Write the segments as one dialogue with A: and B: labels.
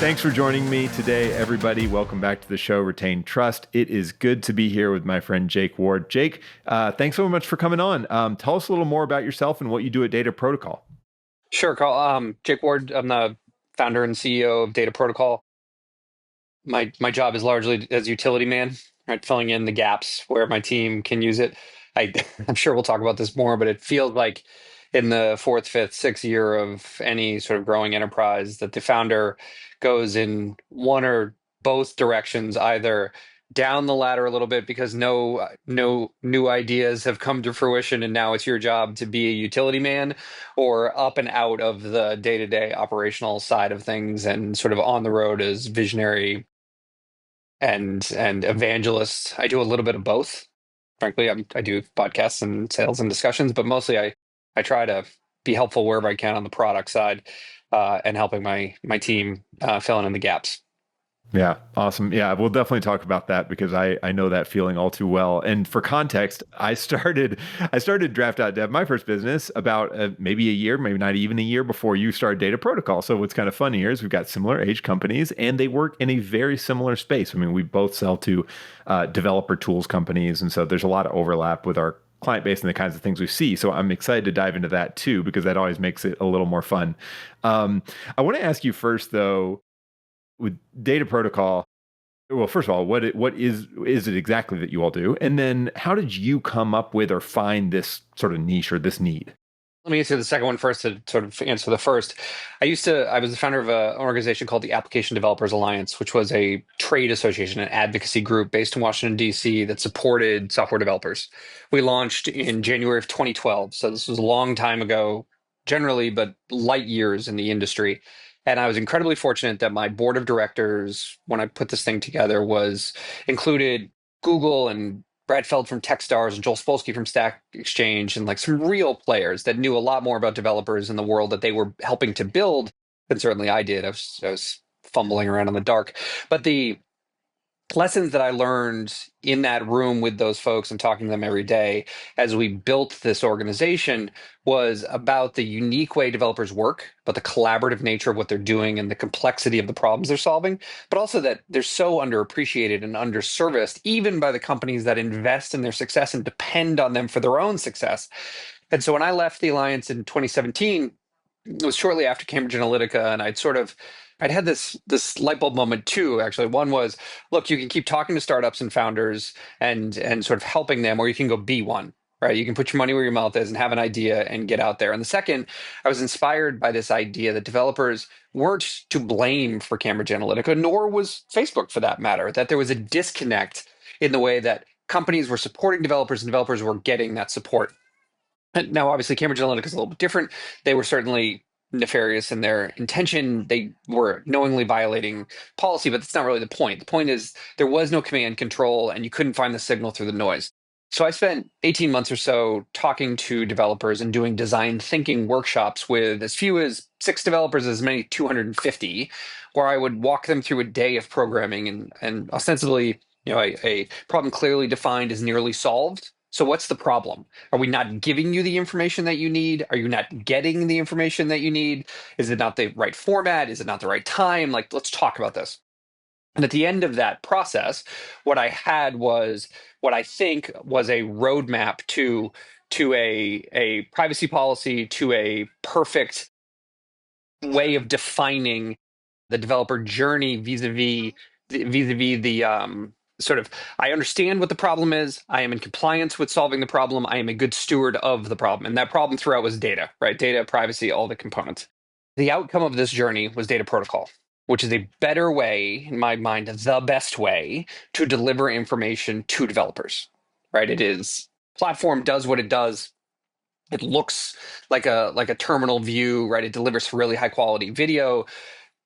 A: Thanks for joining me today, everybody. Welcome back to the show, Retain Trust. It is good to be here with my friend Jake Ward. Jake, thanks so much for coming on. Tell us a little more about yourself and what you do at Data Protocol.
B: Sure, Carl. Jake Ward. I'm the founder and CEO of Data Protocol. My job is largely as utility man, right, filling in the gaps where my team can use it. I'm sure we'll talk about this more, but it feels like in the fourth, fifth, sixth year of any sort of growing enterprise that the founder goes in one or both directions, either down the ladder a little bit because no new ideas have come to fruition, and now it's your job to be a utility man, or up and out of the day-to-day operational side of things and sort of on the road as visionary and evangelist. I do a little bit of both. Frankly, I do podcasts and sales and discussions, but mostly I try to be helpful wherever I can on the product side, and helping my team filling in the gaps.
A: Yeah, awesome. Yeah, we'll definitely talk about that because I know that feeling all too well. And for context, I started Draft.dev, my first business, about maybe a year, maybe not even a year before you started Data Protocol. So what's kind of funny here is we've got similar age companies and they work in a very similar space. I mean, we both sell to developer tools companies, and so there's a lot of overlap with our client base and the kinds of things we see. So I'm excited to dive into that too because that always makes it a little more fun. I want to ask you first, though, with Data Protocol. Well, first of all, what is it exactly that you all do? And then how did you come up with or find this sort of niche or this need?
B: Let me answer the second one first to sort of answer the first. I was the founder of an organization called the Application Developers Alliance, which was a trade association, an advocacy group based in Washington, D.C. that supported software developers. We launched in January of 2012. So this was a long time ago, generally, but light years in the industry. And I was incredibly fortunate that my board of directors, when I put this thing together, was included Google and Brad Feld from Techstars and Joel Spolsky from Stack Exchange, and like some real players that knew a lot more about developers in the world that they were helping to build than certainly I did. I was fumbling around in the dark. But the lessons that I learned in that room with those folks and talking to them every day as we built this organization was about the unique way developers work, about the collaborative nature of what they're doing and the complexity of the problems they're solving, but also that they're so underappreciated and underserviced, even by the companies that invest in their success and depend on them for their own success. And so when I left the Alliance in 2017, it was shortly after Cambridge Analytica, and I'd had this light bulb moment too, actually. One was, look, you can keep talking to startups and founders and sort of helping them, or you can go be one, right? You can put your money where your mouth is and have an idea and get out there. And the second, I was inspired by this idea that developers weren't to blame for Cambridge Analytica, nor was Facebook for that matter, that there was a disconnect in the way that companies were supporting developers and developers were getting that support. Now, obviously, Cambridge Analytica is a little bit different. They were certainly nefarious in their intention. They were knowingly violating policy, but that's not really the point. The point is there was no command control, and you couldn't find the signal through the noise. So I spent 18 months or so talking to developers and doing design thinking workshops with as few as 6 developers, as many 250, where I would walk them through a day of programming and ostensibly, a problem clearly defined is nearly solved. So what's the problem? Are we not giving you the information that you need? Are you not getting the information that you need? Is it not the right format? Is it not the right time? Like, let's talk about this. And at the end of that process, what I had was what I think was a roadmap to a privacy policy, to a perfect way of defining the developer journey vis-a-vis the sort of, I understand what the problem is. I am in compliance with solving the problem. I am a good steward of the problem. And that problem throughout was data, right? Data, privacy, all the components. The outcome of this journey was Data Protocol, which is a better way, in my mind, the best way to deliver information to developers, right? It is platform does what it does. It looks like a terminal view, right? It delivers really high quality video,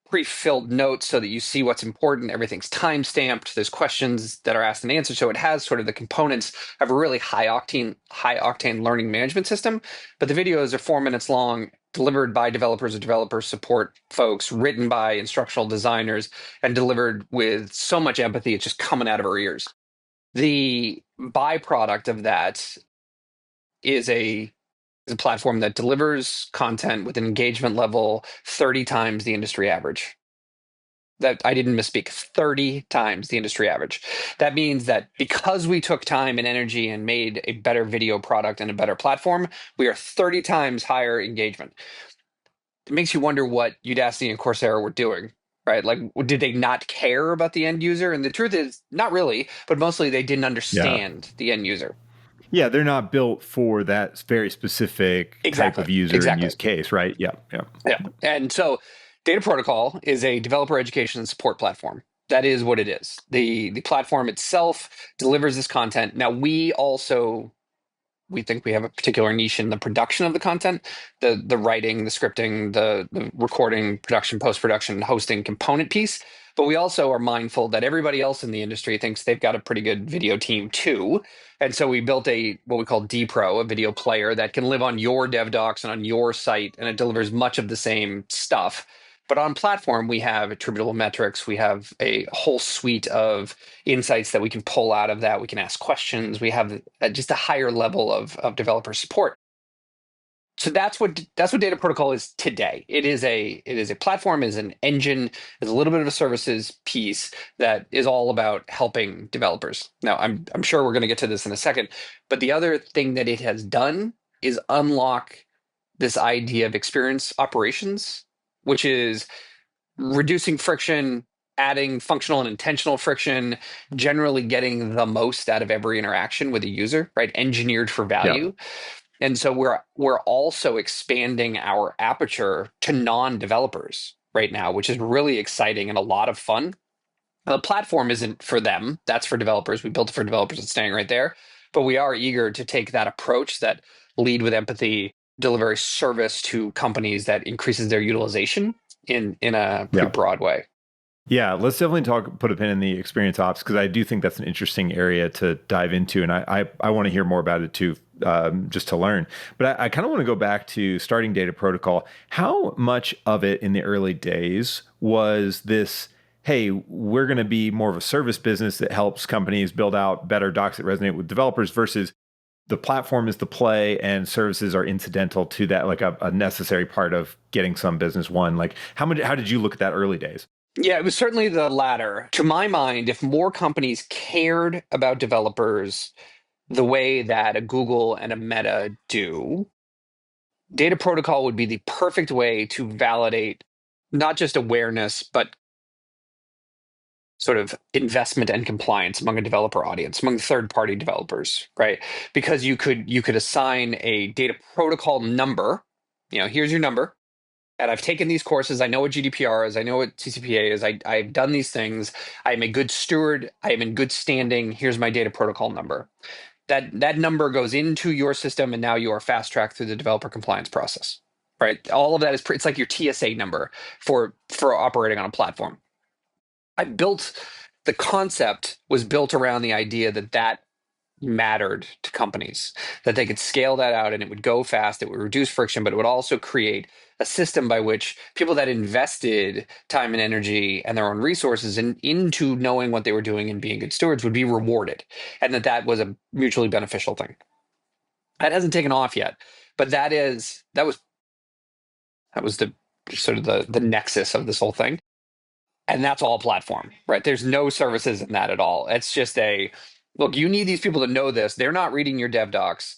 B: pre-filled notes so that you see what's important. Everything's time-stamped. There's questions that are asked and answered. So it has sort of the components of a really high octane learning management system. But the videos are 4 minutes long, delivered by developers or developer support folks, written by instructional designers, and delivered with so much empathy, it's just coming out of our ears. The byproduct of that is a platform that delivers content with an engagement level 30 times the industry average. That I didn't misspeak, 30 times the industry average. That means that because we took time and energy and made a better video product and a better platform, we are 30 times higher engagement. It makes you wonder what Udacity and Coursera were doing, right? Like, did they not care about the end user? And the truth is, not really, but mostly they didn't
A: Yeah.
B: understand the end user.
A: Yeah, they're not built for that very specific type
B: Exactly.
A: of user and
B: Exactly.
A: use case, right? Yeah, yeah.
B: Yeah. And so Data Protocol is a developer education and support platform. That is what it is. The platform itself delivers this content. Now we think we have a particular niche in the production of the content, the writing, the scripting, the recording, production, post-production, hosting component piece. But we also are mindful that everybody else in the industry thinks they've got a pretty good video team too. And so we built what we call DPro, a video player that can live on your dev docs and on your site, and it delivers much of the same stuff. But on platform, we have attributable metrics. We have a whole suite of insights that we can pull out of that. We can ask questions. We have just a higher level of developer support. So that's what Data Protocol is today. It is a platform, is an engine, is a little bit of a services piece that is all about helping developers. Now, I'm sure we're going to get to this in a second, but the other thing that it has done is unlock this idea of experience operations, which is reducing friction, adding functional and intentional friction, generally getting the most out of every interaction with a user, right? Engineered for
A: Yeah.
B: value. And so we're also expanding our aperture to non-developers right now, which is really exciting and a lot of fun. The platform isn't for them. That's for developers. We built it for developers. It's staying right there. But we are eager to take that approach, that lead with empathy, deliver a service to companies that increases their utilization in a pretty
A: Yeah.
B: broad way.
A: Yeah, let's definitely put a pin in the experience ops because I do think that's an interesting area to dive into, and I want to hear more about it too, just to learn. But I kind of want to go back to starting Data Protocol. How much of it in the early days was this? Hey, we're going to be more of a service business that helps companies build out better docs that resonate with developers versus the platform is the play and services are incidental to that, like a necessary part of getting some business won. Like how did you look at that early days?
B: Yeah, it was certainly the latter. To my mind, if more companies cared about developers the way that a Google and a Meta do, Data Protocol would be the perfect way to validate not just awareness, but sort of investment and compliance among a developer audience, among third-party developers, right? Because you could assign a data protocol number. Here's your number. And I've taken these courses. I know what GDPR is. I know what CCPA is. I've done these things. I'm a good steward. I am in good standing. Here's my data protocol number. That number goes into your system, and now you are fast tracked through the developer compliance process. Right. All of that it's like your TSA number for operating on a platform. I built the concept was built around the idea that mattered to companies, that they could scale that out and it would go fast, it would reduce friction, but it would also create a system by which people that invested time and energy and their own resources into knowing what they were doing and being good stewards would be rewarded, and that was a mutually beneficial thing. That hasn't taken off yet, but that was the sort of the nexus of this whole thing. And that's all platform, right? There's no services in that at all. It's just look, you need these people to know this. They're not reading your dev docs.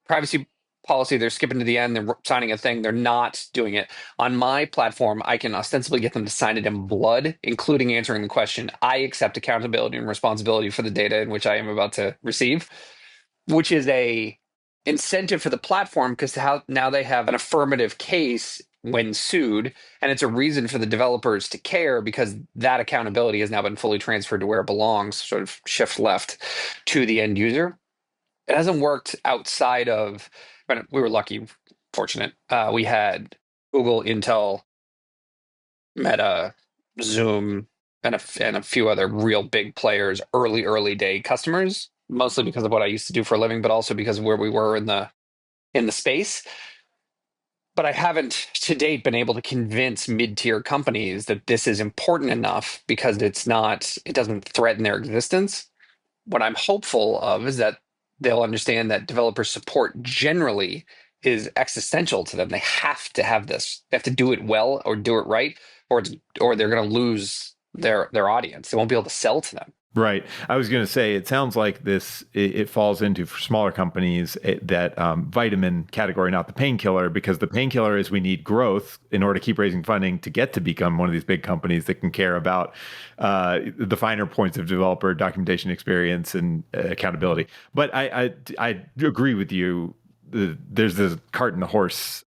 B: Privacy policy, they're skipping to the end, they're signing a thing, they're not doing it. On my platform, I can ostensibly get them to sign it in blood, including answering the question, I accept accountability and responsibility for the data in which I am about to receive, which is a incentive for the platform because now they have an affirmative case when sued, and it's a reason for the developers to care because that accountability has now been fully transferred to where it belongs, sort of shift left to the end user. It hasn't worked outside of, but we were lucky, fortunate. We had Google, Intel, Meta, Zoom, and a few other real big players, early day customers, mostly because of what I used to do for a living, but also because of where we were in the space. But I haven't to date been able to convince mid-tier companies that this is important enough because it doesn't threaten their existence. What I'm hopeful of is that they'll understand that developer support generally is existential to them. They have to have this. They have to do it well or do it right, or they're going to lose their audience. They won't be able to sell to them.
A: Right. I was going to say, it sounds like it falls into for smaller companies that vitamin category, not the painkiller, because the painkiller is we need growth in order to keep raising funding to get to become one of these big companies that can care about the finer points of developer documentation experience and accountability. But I agree with you. There's this cart and the horse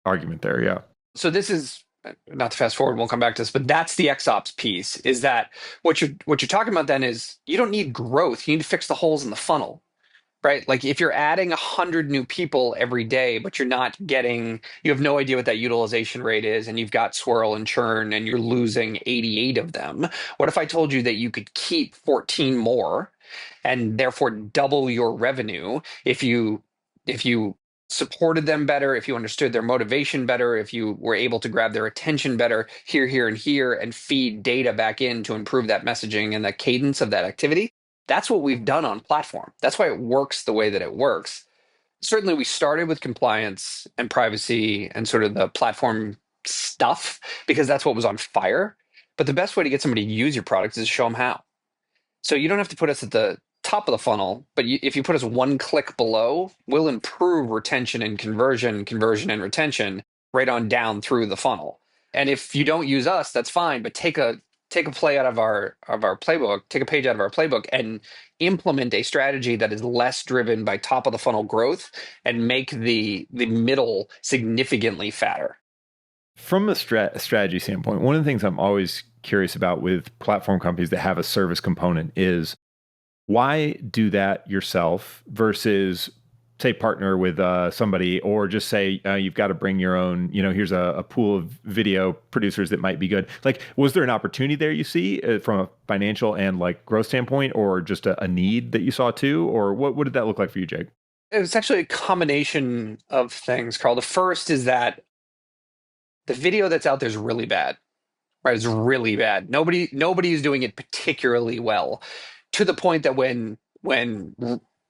A: argument there. Yeah.
B: So this is not to fast forward, we'll come back to this, but that's the XOps piece, is that what you're talking about then is you don't need growth. You need to fix the holes in the funnel, right? Like if you're adding 100 new people every day, but you have no idea what that utilization rate is, and you've got swirl and churn, and you're losing 88 of them. What if I told you that you could keep 14 more and therefore double your revenue if you supported them better, if you understood their motivation better, if you were able to grab their attention better here, and here, and feed data back in to improve that messaging and the cadence of that activity? That's what we've done on platform. That's why it works the way that it works. Certainly, we started with compliance and privacy and sort of the platform stuff because that's what was on fire. But the best way to get somebody to use your product is to show them how. So you don't have to put us at the top of the funnel, but if you put us one click below, we'll improve retention and conversion and retention right on down through the funnel. And if you don't use us, that's fine, but take a play out of our playbook, take a page out of our playbook and implement a strategy that is less driven by top of the funnel growth and make the middle significantly fatter.
A: From a strategy standpoint, one of the things I'm always curious about with platform companies that have a service component is why do that yourself versus say partner with somebody or just say you've got to bring your own, here's a pool of video producers that might be good. Like, was there an opportunity there you see from a financial and like growth standpoint, or just a need that you saw too? Or what did that look like for you, Jake?
B: It's actually a combination of things, Carl. The first is that the video that's out there is really bad, right? It's really bad. Nobody is doing it particularly well, to the point that when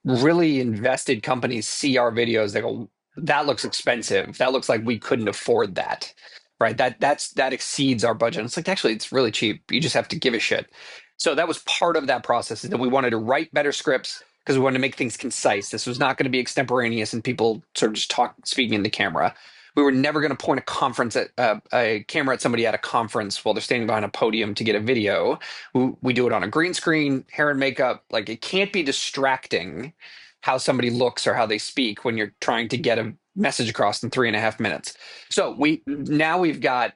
B: really invested companies see our videos, they go, "That looks expensive. That looks like we couldn't afford that." Right? That exceeds our budget. And it's like, actually, it's really cheap. You just have to give a shit. So that was part of that process, is that we wanted to write better scripts because we wanted to make things concise. This was not going to be extemporaneous and people sort of just speaking in the camera. We were never going to point a camera at somebody at a conference while they're standing behind a podium to get a video. We do it on a green screen, hair and makeup. Like, it can't be distracting how somebody looks or how they speak when you're trying to get a message across in 3.5 minutes. So we've got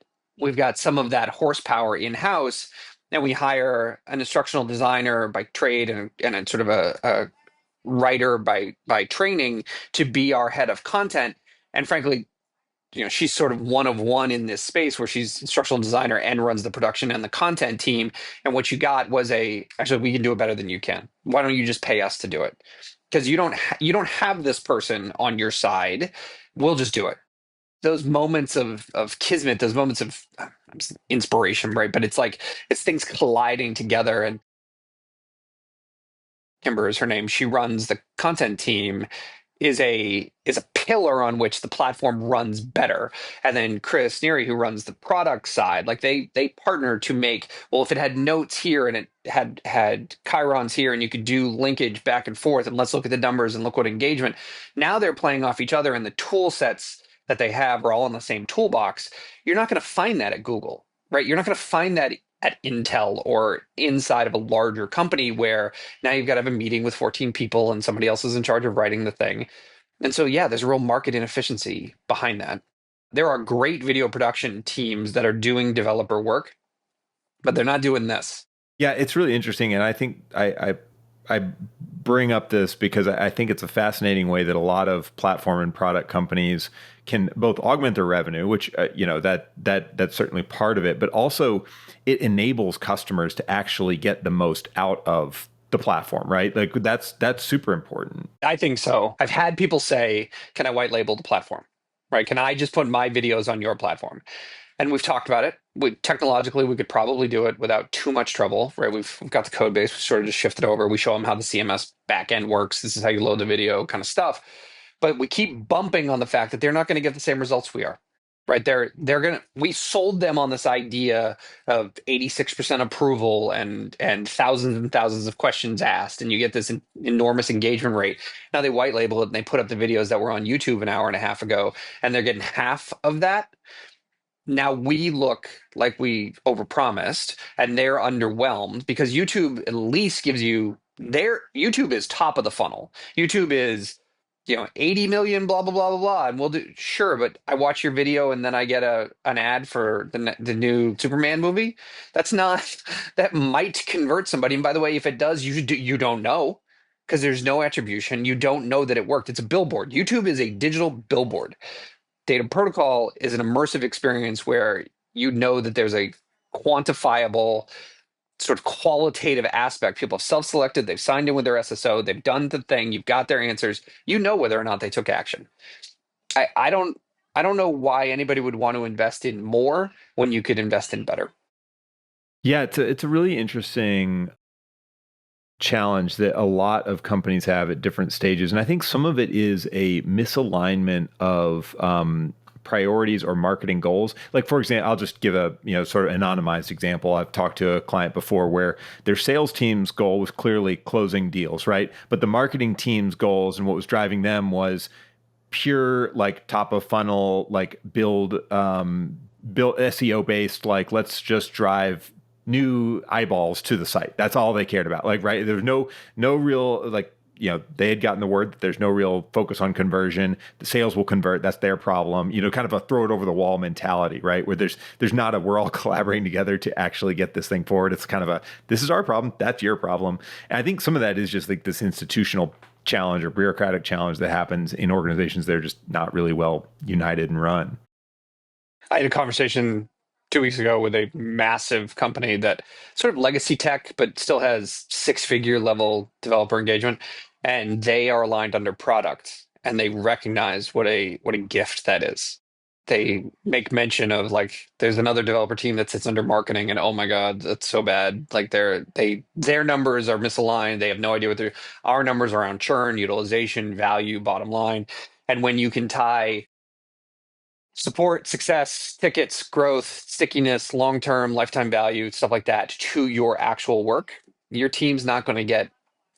B: some of that horsepower in house, and we hire an instructional designer by trade and a sort of a writer by training to be our head of content. And frankly, she's sort of one of one in this space where she's instructional designer and runs the production and the content team. And what you got was actually, we can do it better than you can. Why don't you just pay us to do it? Because you don't have this person on your side. We'll just do it. Those moments of kismet, those moments of inspiration, right? But it's things colliding together. And Kimber is her name. She runs the content team, is a pillar on which the platform runs better. And then Chris Neary, who runs the product side, like they partner to make, well, if it had notes here and it had chyrons here and you could do linkage back and forth, and let's look at the numbers and look what engagement. Now they're playing off each other, and the tool sets that they have are all in the same toolbox. You're not going to find that at Google, right? You're not going to find that at Intel or inside of a larger company where now you've got to have a meeting with 14 people and somebody else is in charge of writing the thing. And so, yeah, there's a real market inefficiency behind that. There are great video production teams that are doing developer work, but they're not doing this.
A: Yeah, it's really interesting. And I think I bring up this because I think it's a fascinating way that a lot of platform and product companies can both augment their revenue, which that's certainly part of it, but also it enables customers to actually get the most out of the platform, right? Like that's super important.
B: I think so. I've had people say, "Can I white label the platform?" Right? Can I just put my videos on your platform? And we've talked about it. Technologically, we could probably do it without too much trouble, right? We've got the code base. We sort of just shift it over. We show them how the CMS backend works. This is how you load the video, kind of stuff. But we keep bumping on the fact that they're not going to get the same results we are, right? We sold them on this idea of 86% approval and thousands of questions asked, and you get this enormous engagement rate. Now they white label it and they put up the videos that were on YouTube an hour and a half ago, and they're getting half of that. Now we look like we overpromised and they're underwhelmed because YouTube at least gives you their YouTube is top of the funnel. YouTube is, 80 million, blah, blah, blah, blah, blah. And we'll do, sure, but I watch your video and then I get an ad for the new Superman movie. That's not, that might convert somebody. And by the way, if it does, you don't know because there's no attribution. You don't know that it worked. It's a billboard. YouTube is a digital billboard. Data protocol is an immersive experience where you know that there's a quantifiable sort of qualitative aspect. People have self-selected, they've signed in with their SSO, they've done the thing, you've got their answers, you know whether or not they took action. I don't know why anybody would want to invest in more when you could invest in better.
A: Yeah, it's a really interesting challenge that a lot of companies have at different stages. And I think some of it is a misalignment of priorities or marketing goals. Like, for example, I'll just give a sort of anonymized example. I've talked to a client before where their sales team's goal was clearly closing deals, right? But the marketing team's goals and what was driving them was pure like top of funnel, like build SEO based, like let's just drive new eyeballs to the site. That's all they cared about. Like, right. There's no real, like, they had gotten the word that there's no real focus on conversion. The sales will convert. That's their problem. Kind of a throw it over the wall mentality, right? Where there's not a, we're all collaborating together to actually get this thing forward. It's kind of a, this is our problem. That's your problem. And I think some of that is just like this institutional challenge or bureaucratic challenge that happens in organizations that are just not really well united and run.
B: I had a conversation 2 weeks ago with a massive company that sort of legacy tech, but still has six-figure level developer engagement, and they are aligned under product, and they recognize what a gift that is. They make mention of like there's another developer team that sits under marketing, and oh my god, that's so bad. Like their numbers are misaligned. They have no idea what they're. Our numbers are around churn, utilization, value, bottom line, and when you can tie support, success, tickets, growth, stickiness, long-term lifetime value, stuff like that to your actual work, your team's not going to get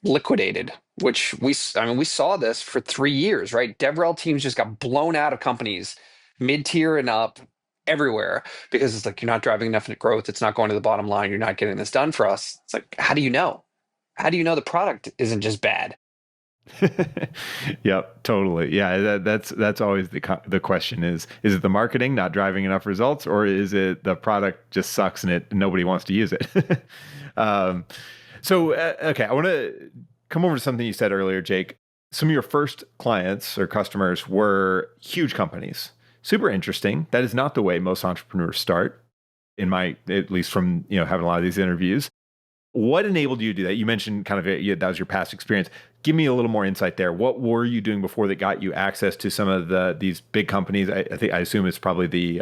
B: liquidated, which we saw this for 3 years, right? DevRel teams just got blown out of companies, mid-tier and up everywhere because it's like, you're not driving enough growth. It's not going to the bottom line. You're not getting this done for us. It's like, how do you know? How do you know the product isn't just bad?
A: Yep, totally. Yeah, that's always the question is it the marketing not driving enough results, or is it the product just sucks and nobody wants to use it? um, okay, I want to come over to something you said earlier, Jake. Some of your first clients or customers were huge companies. Super interesting. That is not the way most entrepreneurs start, at least from having a lot of these interviews. What enabled you to do that? You mentioned kind of that was your past experience. Give me a little more insight there. What were you doing before that got you access to some of these big companies? I assume it's probably the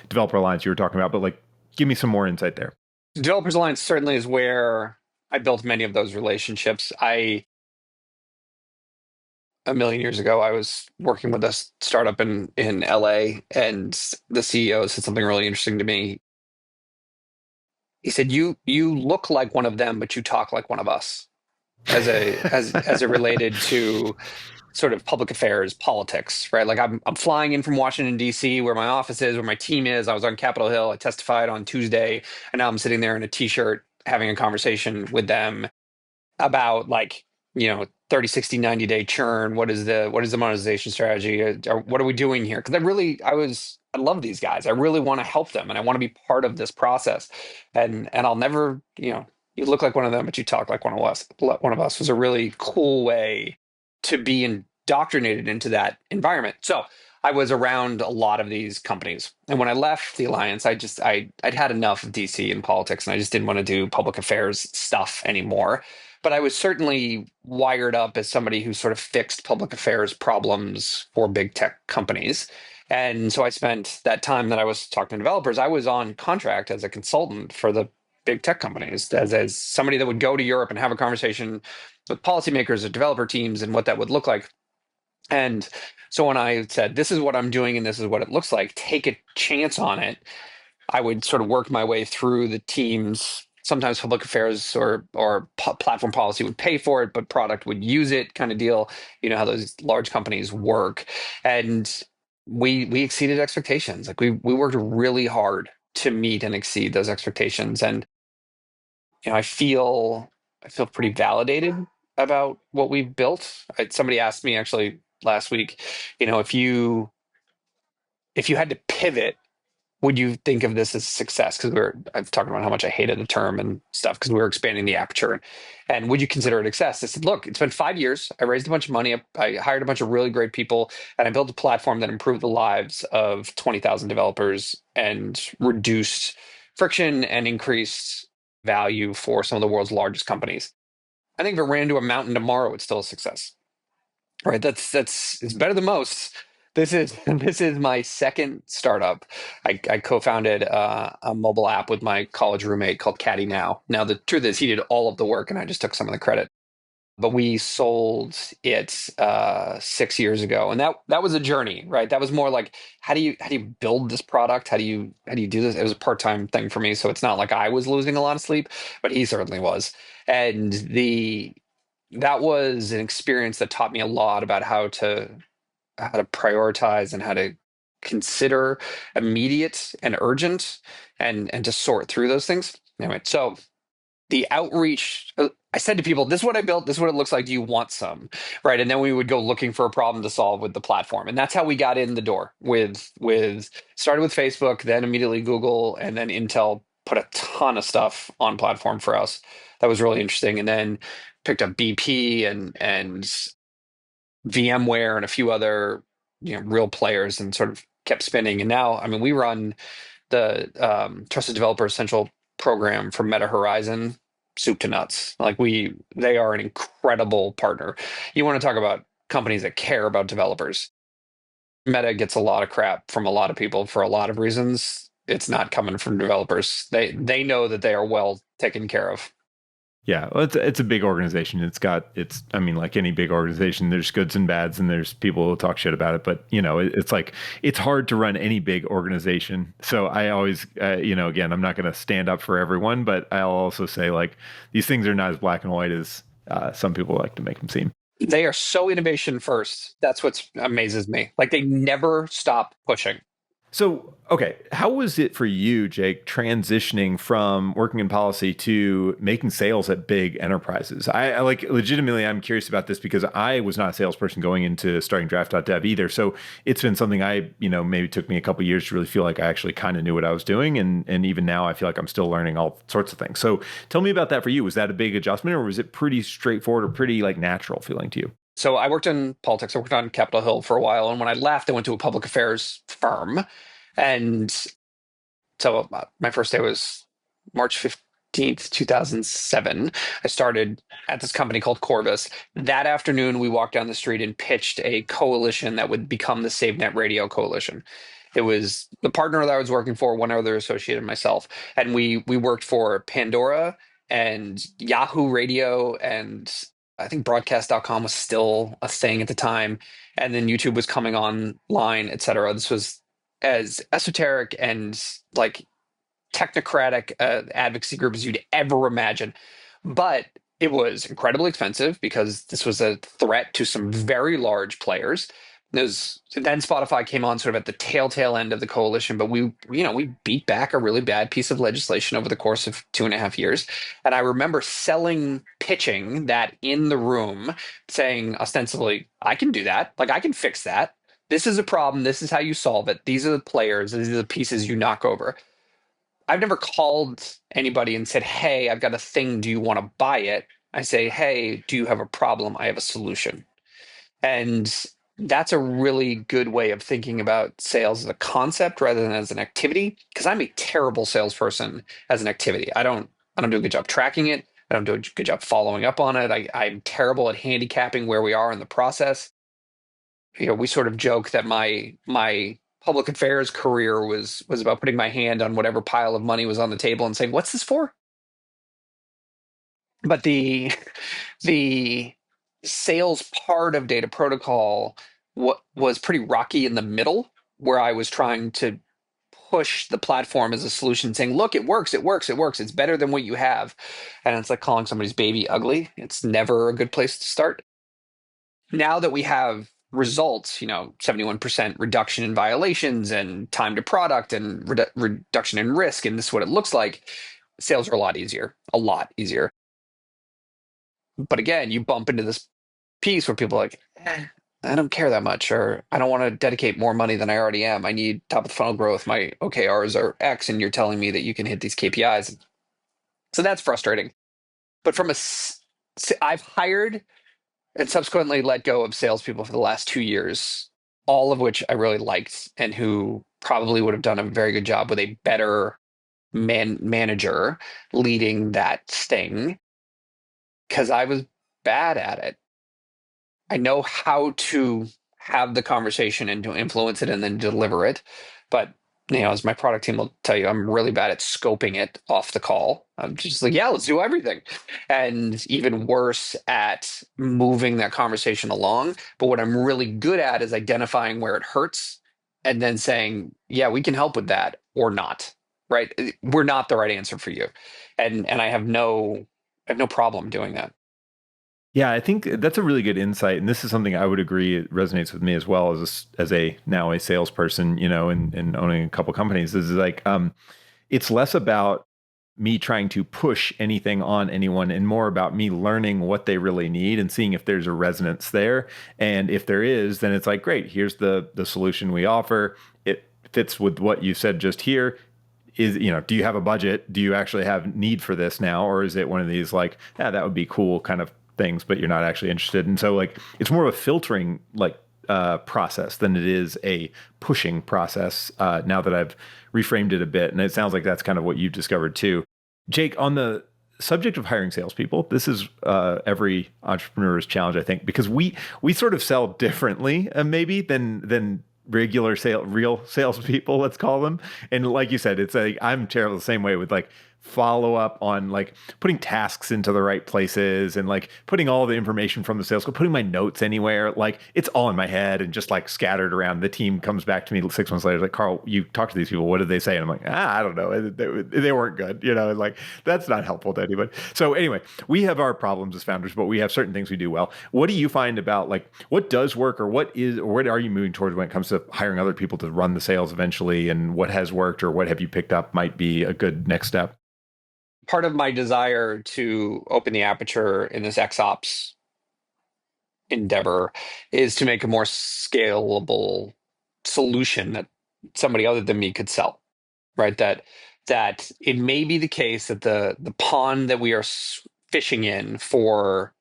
A: Developer Alliance you were talking about, but like, give me some more insight there.
B: Developers Alliance certainly is where I built many of those relationships. A million years ago, I was working with a startup in LA, and the CEO said something really interesting to me. He said, "You look like one of them, but you talk like one of us," as it related to sort of public affairs, politics, right? Like I'm flying in from Washington D.C., where my office is, where my team is. I was on Capitol Hill. I testified on Tuesday, and now I'm sitting there in a t-shirt having a conversation with them about like 30, 60, 90-day churn. What is the monetization strategy? Or what are we doing here? Because I love these guys. I really want to help them, and I want to be part of this process. And I'll never, you look like one of them, but you talk like one of us. One of us was a really cool way to be indoctrinated into that environment. So I was around a lot of these companies, and when I left the alliance, I'd had enough of DC and politics, and I just didn't want to do public affairs stuff anymore. But I was certainly wired up as somebody who sort of fixed public affairs problems for big tech companies. And so I spent that time that I was talking to developers, I was on contract as a consultant for the big tech companies, as somebody that would go to Europe and have a conversation with policymakers or developer teams and what that would look like. And so when I said, this is what I'm doing and this is what it looks like, take a chance on it, I would sort of work my way through the teams. Sometimes public affairs or platform policy would pay for it, but product would use it, kind of deal. You know how those large companies work, and we exceeded expectations. Like we worked really hard to meet and exceed those expectations, and I feel pretty validated about what we've built. Somebody asked me actually last week, if you had to pivot, would you think of this as success? Because I've talked about how much I hated the term and stuff because we were expanding the aperture. And would you consider it a success? I said, look, it's been 5 years. I raised a bunch of money. I hired a bunch of really great people, and I built a platform that improved the lives of 20,000 developers and reduced friction and increased value for some of the world's largest companies. I think if it ran to a mountain tomorrow, it's still a success. Right. That's it's better than most. This is my second startup. I co-founded a mobile app with my college roommate called Caddy Now. Now the truth is he did all of the work and I just took some of the credit. But we sold it 6 years ago, and that was a journey, right? That was more like how do you build this product? How do you do this? It was a part-time thing for me, so it's not like I was losing a lot of sleep, but he certainly was. And the that was an experience that taught me a lot about how to prioritize and how to consider immediate and urgent and to sort through those things. Anyway, so the outreach, I said to people, this is what I built, this is what it looks like. Do you want some? Right. And then we would go looking for a problem to solve with the platform. And that's how we got in the door with started with Facebook, then immediately Google, and then Intel put a ton of stuff on platform for us. That was really interesting. And then picked up BP and VMware and a few other real players and sort of kept spinning. And now, I mean, we run the Trusted Developer Essential program for Meta Horizon, soup to nuts. Like they are an incredible partner. You want to talk about companies that care about developers. Meta gets a lot of crap from a lot of people for a lot of reasons. It's not coming from developers. They know that they are well taken care of.
A: Yeah, well, it's a big organization. I mean, like any big organization, there's goods and bads, and there's people who talk shit about it. But it's like it's hard to run any big organization. So I always, again, I'm not going to stand up for everyone, but I'll also say like these things are not as black and white as some people like to make them seem.
B: They are so innovation first. That's what amazes me. Like they never stop pushing.
A: So, okay, how was it for you, Jake, transitioning from working in policy to making sales at big enterprises? I like legitimately, I'm curious about this because I was not a salesperson going into starting draft.dev either. So it's been something maybe took me a couple of years to really feel like I actually kind of knew what I was doing. And even now I feel like I'm still learning all sorts of things. So tell me about that for you. Was that a big adjustment or was it pretty straightforward or pretty like natural feeling to you?
B: So I worked in politics. I worked on Capitol Hill for a while, and when I left, I went to a public affairs firm. And so my first day was March 15th, 2007. I started at this company called Corvus. That afternoon, we walked down the street and pitched a coalition that would become the SaveNet Radio Coalition. It was the partner that I was working for, one other associate, and myself. And we worked for Pandora and Yahoo Radio, and I think broadcast.com was still a thing at the time. And then YouTube was coming online, et cetera. This was as esoteric and like technocratic advocacy group as you'd ever imagine. But it was incredibly expensive because this was a threat to some very large players. Then Spotify came on sort of at the tail end of the coalition, but we beat back a really bad piece of legislation over the course of 2.5 years. And I remember pitching that in the room, saying ostensibly, I can do that. Like I can fix that. This is a problem. This is how you solve it. These are the players. These are the pieces you knock over. I've never called anybody and said, hey, I've got a thing. Do you want to buy it? I say, hey, do you have a problem? I have a solution. And that's a really good way of thinking about sales as a concept rather than as an activity. Because I'm a terrible salesperson as an activity. I don't do a good job tracking it. I don't do a good job following up on it. I'm terrible at handicapping where we are in the process. We sort of joke that my public affairs career was about putting my hand on whatever pile of money was on the table and saying, "What's this for?" But the sales part of data protocol what was pretty rocky in the middle, where I was trying to push the platform as a solution, saying, look, it works, it works, it works. It's better than what you have. And it's like calling somebody's baby ugly. It's never a good place to start. Now that we have results, 71% reduction in violations and time to product and reduction in risk, and this is what it looks like, sales are a lot easier. But again, you bump into this piece where people are like, I don't care that much, or I don't want to dedicate more money than I already am. I need top of the funnel growth. My OKRs are X, and you're telling me that you can hit these KPIs. So that's frustrating. But I've hired and subsequently let go of salespeople for the last 2 years, all of which I really liked and who probably would have done a very good job with a better manager leading that thing, because I was bad at it. I know how to have the conversation and to influence it and then deliver it. But, as my product team will tell you, I'm really bad at scoping it off the call. I'm just like, yeah, let's do everything. And even worse at moving that conversation along. But what I'm really good at is identifying where it hurts and then saying, yeah, we can help with that or not. Right? We're not the right answer for you. And I have no problem doing that.
A: Yeah, I think that's a really good insight, and this is something I would agree it resonates with me as well as a now a salesperson, and owning a couple companies. Is like it's less about me trying to push anything on anyone and more about me learning what they really need and seeing if there's a resonance there. And if there is, then it's like, great, here's the solution we offer. It fits with what you said just here. Do you have a budget? Do you actually have need for this now? Or is it one of these like, yeah, that would be cool kind of things, but you're not actually interested? And so like, it's more of a filtering like process than it is a pushing process now that I've reframed it a bit. And it sounds like that's kind of what you've discovered too. Jake, on the subject of hiring salespeople, this is every entrepreneur's challenge, I think, because we sort of sell differently, maybe than real salespeople, let's call them. And like you said, it's like I'm terrible the same way with like follow up on like putting tasks into the right places and like putting all the information from the sales call, putting my notes anywhere. Like it's all in my head and just like scattered around. The team comes back to me 6 months later, like, Karl, you talked to these people. What did they say? And I'm like, I don't know. They weren't good. Like that's not helpful to anybody. So anyway, we have our problems as founders, but we have certain things we do well. What do you find about like what does work or what are you moving towards when it comes to hiring other people to run the sales eventually, and what has worked or what have you picked up might be a good next step?
B: Part of my desire to open the aperture in this XOps endeavor is to make a more scalable solution that somebody other than me could sell, right? That it may be the case that the pond that we are fishing in for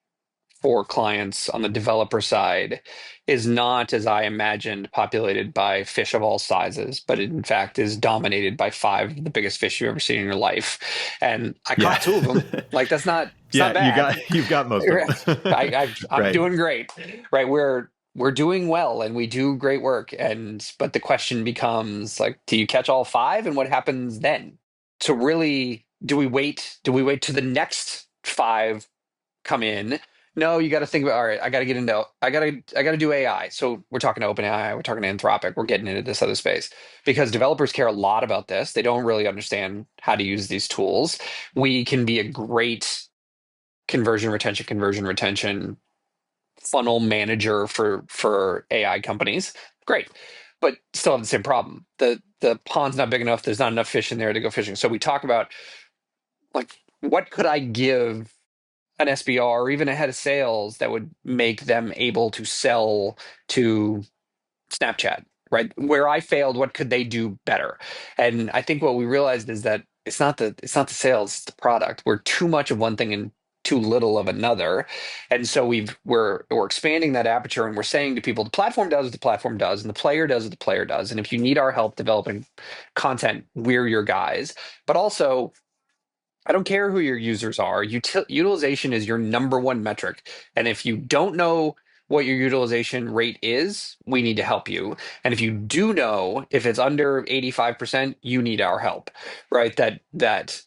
B: clients on the developer side is not, as I imagined, populated by fish of all sizes, but it in fact is dominated by five of the biggest fish you've ever seen in your life. And I
A: Yeah.
B: caught two of them. Like it's not
A: Yeah,
B: bad.
A: you've got most of them.
B: I'm
A: Right.
B: doing great, right? We're doing well and we do great work. But the question becomes like, do you catch all five, and what happens then? So really, do we wait? Do we wait to the next five come in? No, you got to think about, all right, I got to do AI. So we're talking to OpenAI, we're talking to Anthropic, we're getting into this other space because developers care a lot about this. They don't really understand how to use these tools. We can be a great conversion retention funnel manager for AI companies. Great. But still have the same problem. The pond's not big enough. There's not enough fish in there to go fishing. So we talk about like, what could I give an SBR or even a head of sales that would make them able to sell to Snapchat, right? Where I failed, what could they do better? And I think what we realized is that it's not the sales, it's the product. We're too much of one thing and too little of another. And so we're expanding that aperture, and we're saying to people, the platform does what the platform does, and the player does what the player does. And if you need our help developing content, we're your guys. But also, I don't care who your users are. Utilization is your number one metric. And if you don't know what your utilization rate is, we need to help you. And if you do know if it's under 85%, you need our help, right? That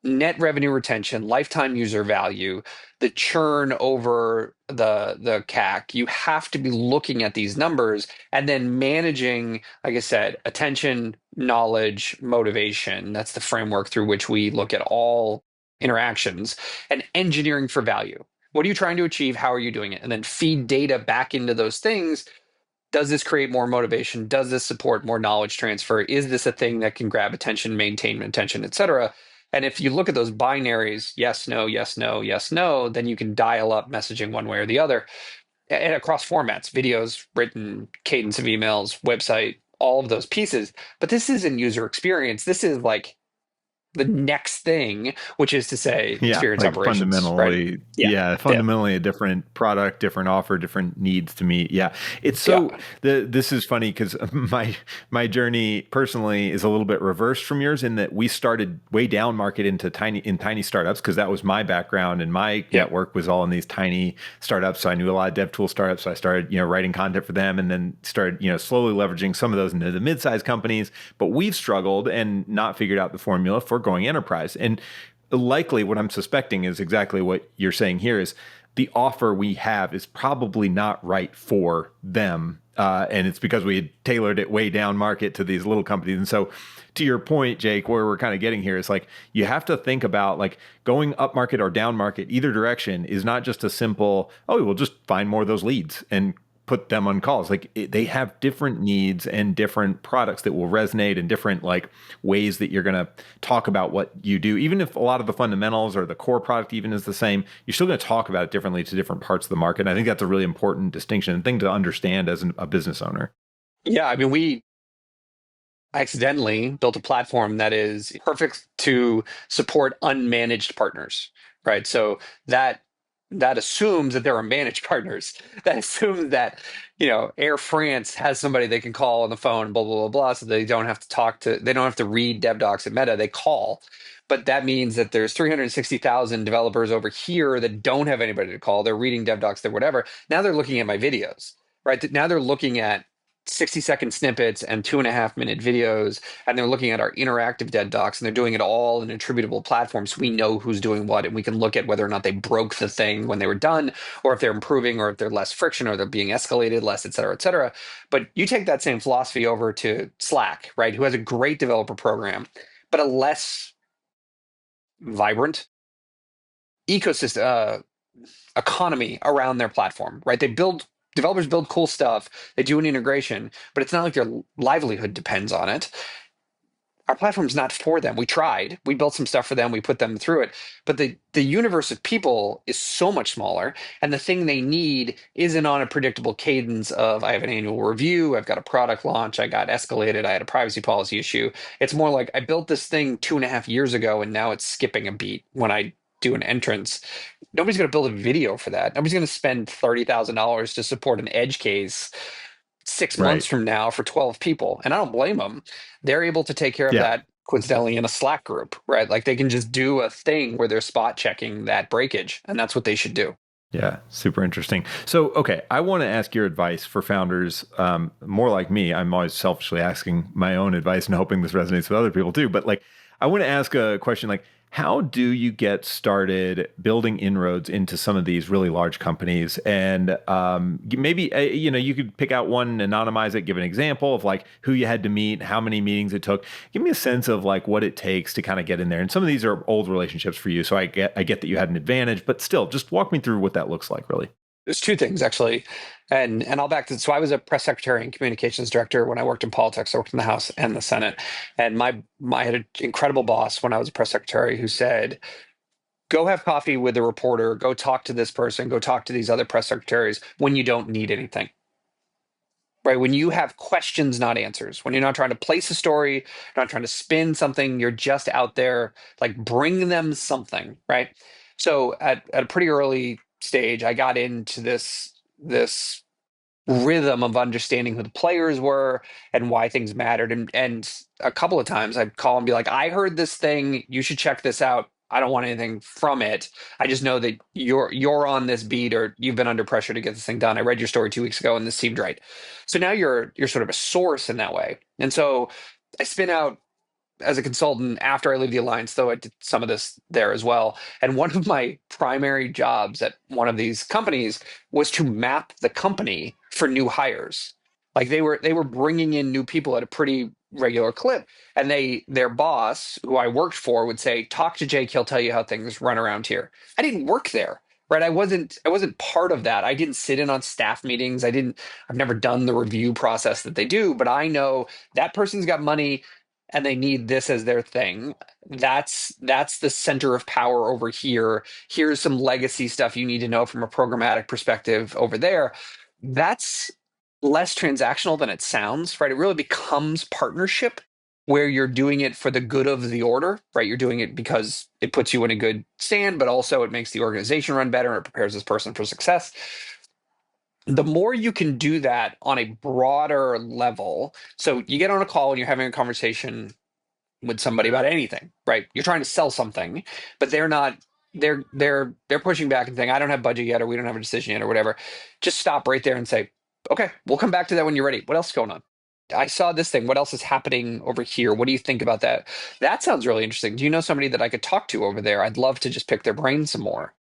B: net revenue retention, lifetime user value, the churn over the CAC. You have to be looking at these numbers and then managing, like I said, attention, knowledge, motivation. That's the framework through which we look at all interactions, and engineering for value. What are you trying to achieve? How are you doing it? And then feed data back into those things. Does this create more motivation? Does this support more knowledge transfer? Is this a thing that can grab attention, maintain attention, et cetera? And if you look at those binaries, yes, no, yes, no, yes, no, then you can dial up messaging one way or the other, and across formats: videos, written, cadence of emails, website, all of those pieces. But this isn't user experience. This is like the next thing, which is to say
A: Yeah,
B: experience
A: like
B: operations, right?
A: fundamentally,
B: Yeah.
A: yeah,
B: Yeah.
A: fundamentally a different product, different offer, different needs to meet. Yeah, it's
B: Yeah.
A: so this is funny because my journey personally is a little bit reversed from yours in that we started way down market into tiny startups because that was my background and my
B: Yeah.
A: network was all in these tiny startups. So I knew a lot of dev tool startups. So I started writing content for them and then started slowly leveraging some of those into the mid-sized companies. But we've struggled and not figured out the formula for going enterprise. And likely what I'm suspecting is exactly what you're saying here is the offer we have is probably not right for them. And it's because we had tailored it way down market to these little companies. And so to your point, Jake, where we're kind of getting here is like, you have to think about like going up market or down market, either direction is not just a simple, oh, we'll just find more of those leads and put them on calls. Like they have different needs and different products that will resonate and different like ways that you're going to talk about what you do. Even if a lot of the fundamentals or the core product even is the same, you're still going to talk about it differently to different parts of the market. And I think that's a really important distinction and thing to understand as a business owner.
B: Yeah. I mean, we accidentally built a platform that is perfect to support unmanaged partners, right? So that assumes that there are managed partners. That assumes that, Air France has somebody they can call on the phone, blah, blah, blah, blah, so they don't have to they don't have to read dev docs at Meta, they call. But that means that there's 360,000 developers over here that don't have anybody to call. They're reading dev docs, they're whatever. Now they're looking at my videos, right? Now they're looking at 60-second snippets and 2.5-minute videos, and they're looking at our interactive dead docs, and they're doing it all in attributable platforms. So we know who's doing what, and we can look at whether or not they broke the thing when they were done, or if they're improving, or if they're less friction, or they're being escalated less, et cetera, et cetera. But you take that same philosophy over to Slack, right, who has a great developer program, but a less vibrant ecosystem, economy around their platform, right? Developers build cool stuff, they do an integration, but it's not like their livelihood depends on it. Our platform's not for them. We tried. We built some stuff for them. We put them through it. But the universe of people is so much smaller. And the thing they need isn't on a predictable cadence of, I have an annual review, I've got a product launch, I got escalated, I had a privacy policy issue. It's more like I built this thing 2.5 years ago and now it's skipping a beat when I do an entrance. Nobody's going to build a video for that. Nobody's going to spend $30,000 to support an edge case 6 months
A: Right.
B: from now for 12 people. And I don't blame them. They're able to take care of
A: Yeah.
B: that coincidentally in a Slack group, right? Like they can just do a thing where they're spot checking that breakage, and that's what they should do.
A: Yeah, super interesting. So, okay, I want to ask your advice for founders, more like me. I'm always selfishly asking my own advice and hoping this resonates with other people too. But like, I want to ask a question like, how do you get started building inroads into some of these really large companies? And maybe you could pick out one, anonymize it, give an example of like who you had to meet, how many meetings it took. Give me a sense of like what it takes to kind of get in there. And some of these are old relationships for you, so I get that you had an advantage, but still, just walk me through what that looks like, really.
B: There's two things actually, and I'll back to. So I was a press secretary and communications director when I worked in politics. I worked in the House and the Senate, and my I had an incredible boss when I was a press secretary who said, "Go have coffee with the reporter. Go talk to this person. Go talk to these other press secretaries when you don't need anything." Right? When you have questions, not answers, when you're not trying to place a story, you're not trying to spin something, you're just out there, like bring them something, right? So at a pretty early stage, I got into this rhythm of understanding who the players were and why things mattered. And a couple of times I'd call and be like, I heard this thing, you should check this out. I don't want anything from it. I just know that you're on this beat, or you've been under pressure to get this thing done. I read your story 2 weeks ago and this seemed right. So now you're sort of a source in that way. And so I spin out as a consultant after I leave the alliance, though I did some of this there as well. And one of my primary jobs at one of these companies was to map the company for new hires. Like they were bringing in new people at a pretty regular clip, and their boss, who I worked for, would say, "Talk to Jake. He'll tell you how things run around here." I didn't work there, right? I wasn't part of that. I didn't sit in on staff meetings. I've never done the review process that they do, but I know that person's got money and they need this as their thing. That's the center of power over here. Here's some legacy stuff you need to know from a programmatic perspective over there. That's less transactional than it sounds, right? It really becomes partnership where you're doing it for the good of the order, right? You're doing it because it puts you in a good stand, but also it makes the organization run better and it prepares this person for success. The more you can do that on a broader level, so you get on a call and you're having a conversation with somebody about anything, right? You're trying to sell something, but they're not they're pushing back and saying, I don't have budget yet, or we don't have a decision yet, or whatever. Just stop right there and say, okay, we'll come back to that when you're ready. What else is going on? I saw this thing. What else is happening over here? What do you think about that? That sounds really interesting. Do you know somebody that I could talk to over there? I'd love to just pick their brain some more.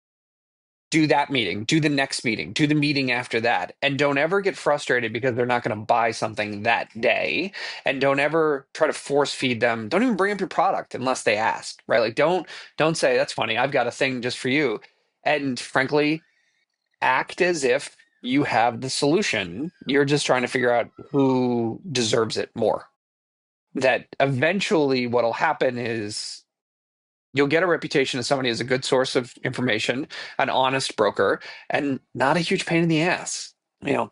B: Do that meeting, do the next meeting, do the meeting after that. And don't ever get frustrated because they're not going to buy something that day. And don't ever try to force feed them. Don't even bring up your product unless they ask, right? Like don't say, that's funny, I've got a thing just for you. And frankly, act as if you have the solution. You're just trying to figure out who deserves it more. That eventually what'll happen is you'll get a reputation as somebody as a good source of information, an honest broker, and not a huge pain in the ass.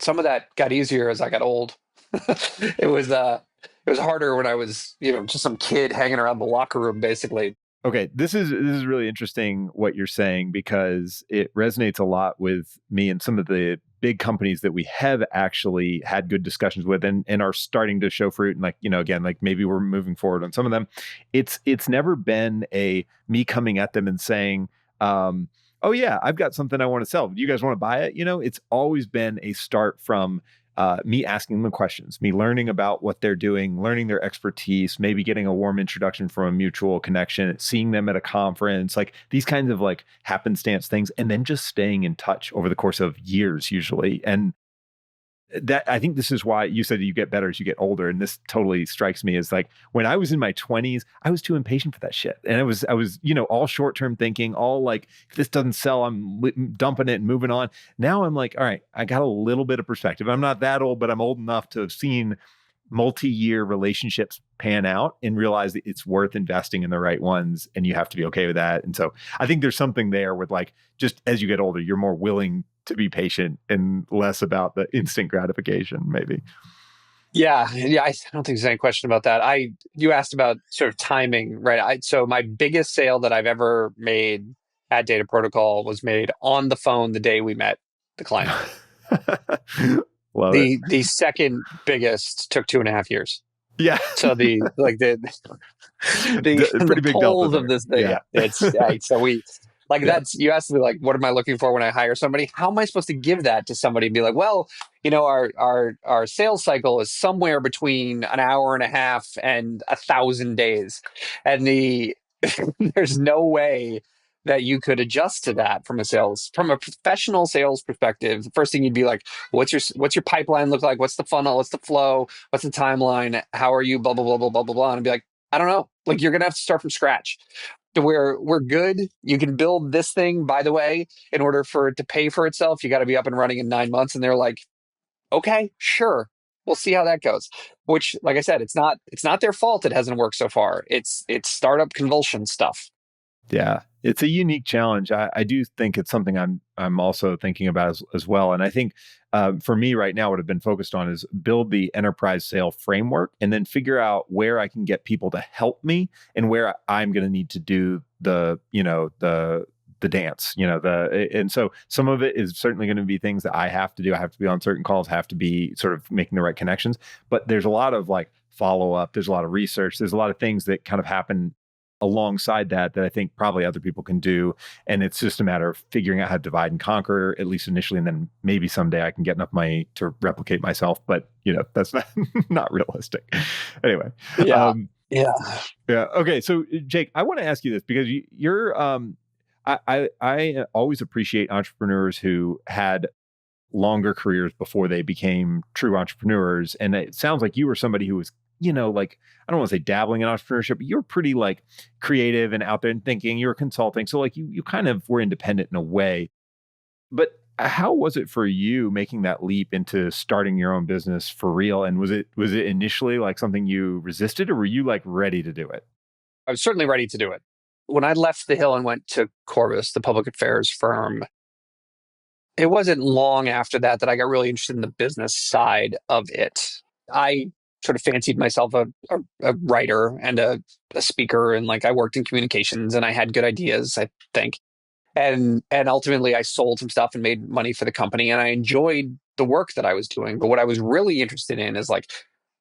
B: Some of that got easier as I got old. It was harder when I was, just some kid hanging around the locker room, basically.
A: Okay, this is really interesting what you're saying because it resonates a lot with me and some of the big companies that we have actually had good discussions with and are starting to show fruit. And like, again, like maybe we're moving forward on some of them. It's never been a me coming at them and saying, oh yeah, I've got something I want to sell. Do you guys want to buy it? It's always been a start from me asking them questions, me learning about what they're doing, learning their expertise, maybe getting a warm introduction from a mutual connection, seeing them at a conference, like these kinds of like happenstance things, and then just staying in touch over the course of years usually. And that I think this is why you said you get better as you get older. And this totally strikes me as like when I was in my 20s, I was too impatient for that shit. And I was, all short-term thinking, all like, if this doesn't sell, I'm dumping it and moving on. Now I'm like, all right, I got a little bit of perspective. I'm not that old, but I'm old enough to have seen multi-year relationships pan out and realize that it's worth investing in the right ones. And you have to be okay with that. And so I think there's something there with like, just as you get older, you're more willing to be patient and less about the instant gratification, maybe.
B: Yeah. I don't think there's any question about that. You asked about sort of timing, right? So my biggest sale that I've ever made at Data Protocol was made on the phone the day we met the client.
A: Love it.
B: The second biggest took 2.5 years.
A: Yeah.
B: So the
A: Pretty big delta
B: polls of
A: there.
B: this thing,
A: Yeah.
B: it's so we like
A: Yeah.
B: that's you asked me like what am I looking for when I hire somebody? How am I supposed to give that to somebody and be like, well, our sales cycle is somewhere between an hour and a half and 1,000 days, and there's no way that you could adjust to that from a professional sales perspective. The first thing you'd be like, what's your pipeline look like? What's the funnel? What's the flow? What's the timeline? How are you? Blah blah blah blah blah blah blah. And I'd be like, I don't know. Like you're gonna have to start from scratch. To where we're good. You can build this thing, by the way, in order for it to pay for itself, you got to be up and running in 9 months. And they're like, okay, sure. We'll see how that goes. Which, like I said, it's not their fault it hasn't worked so far. It's startup convulsion stuff.
A: Yeah, it's a unique challenge. I do think it's something I'm also thinking about as well. And I think for me right now, what I've been focused on is build the enterprise sale framework and then figure out where I can get people to help me and where I'm going to need to do the dance, and so some of it is certainly going to be things that I have to do. I have to be on certain calls, have to be sort of making the right connections. But there's a lot of like follow up. There's a lot of research. There's a lot of things that kind of happen alongside that I think probably other people can do. And it's just a matter of figuring out how to divide and conquer, at least initially. And then maybe someday I can get enough money to replicate myself. But, that's not realistic. Anyway.
B: Yeah. Yeah.
A: Yeah. Okay. So, Jake, I want to ask you this because you're I always appreciate entrepreneurs who had longer careers before they became true entrepreneurs. And it sounds like you were somebody who was, like, I don't want to say dabbling in entrepreneurship, but you're pretty like creative and out there and thinking. You're consulting, so like you kind of were independent in a way. But how was it for you making that leap into starting your own business for real? And was it initially like something you resisted, or were you like ready to do it?
B: I was certainly ready to do it. When I left the Hill and went to Corvus, the public affairs firm, it wasn't long after that that I got really interested in the business side of it. I sort of fancied myself a writer and a speaker, and like I worked in communications and I had good ideas, I think. And ultimately I sold some stuff and made money for the company and I enjoyed the work that I was doing. But what I was really interested in is like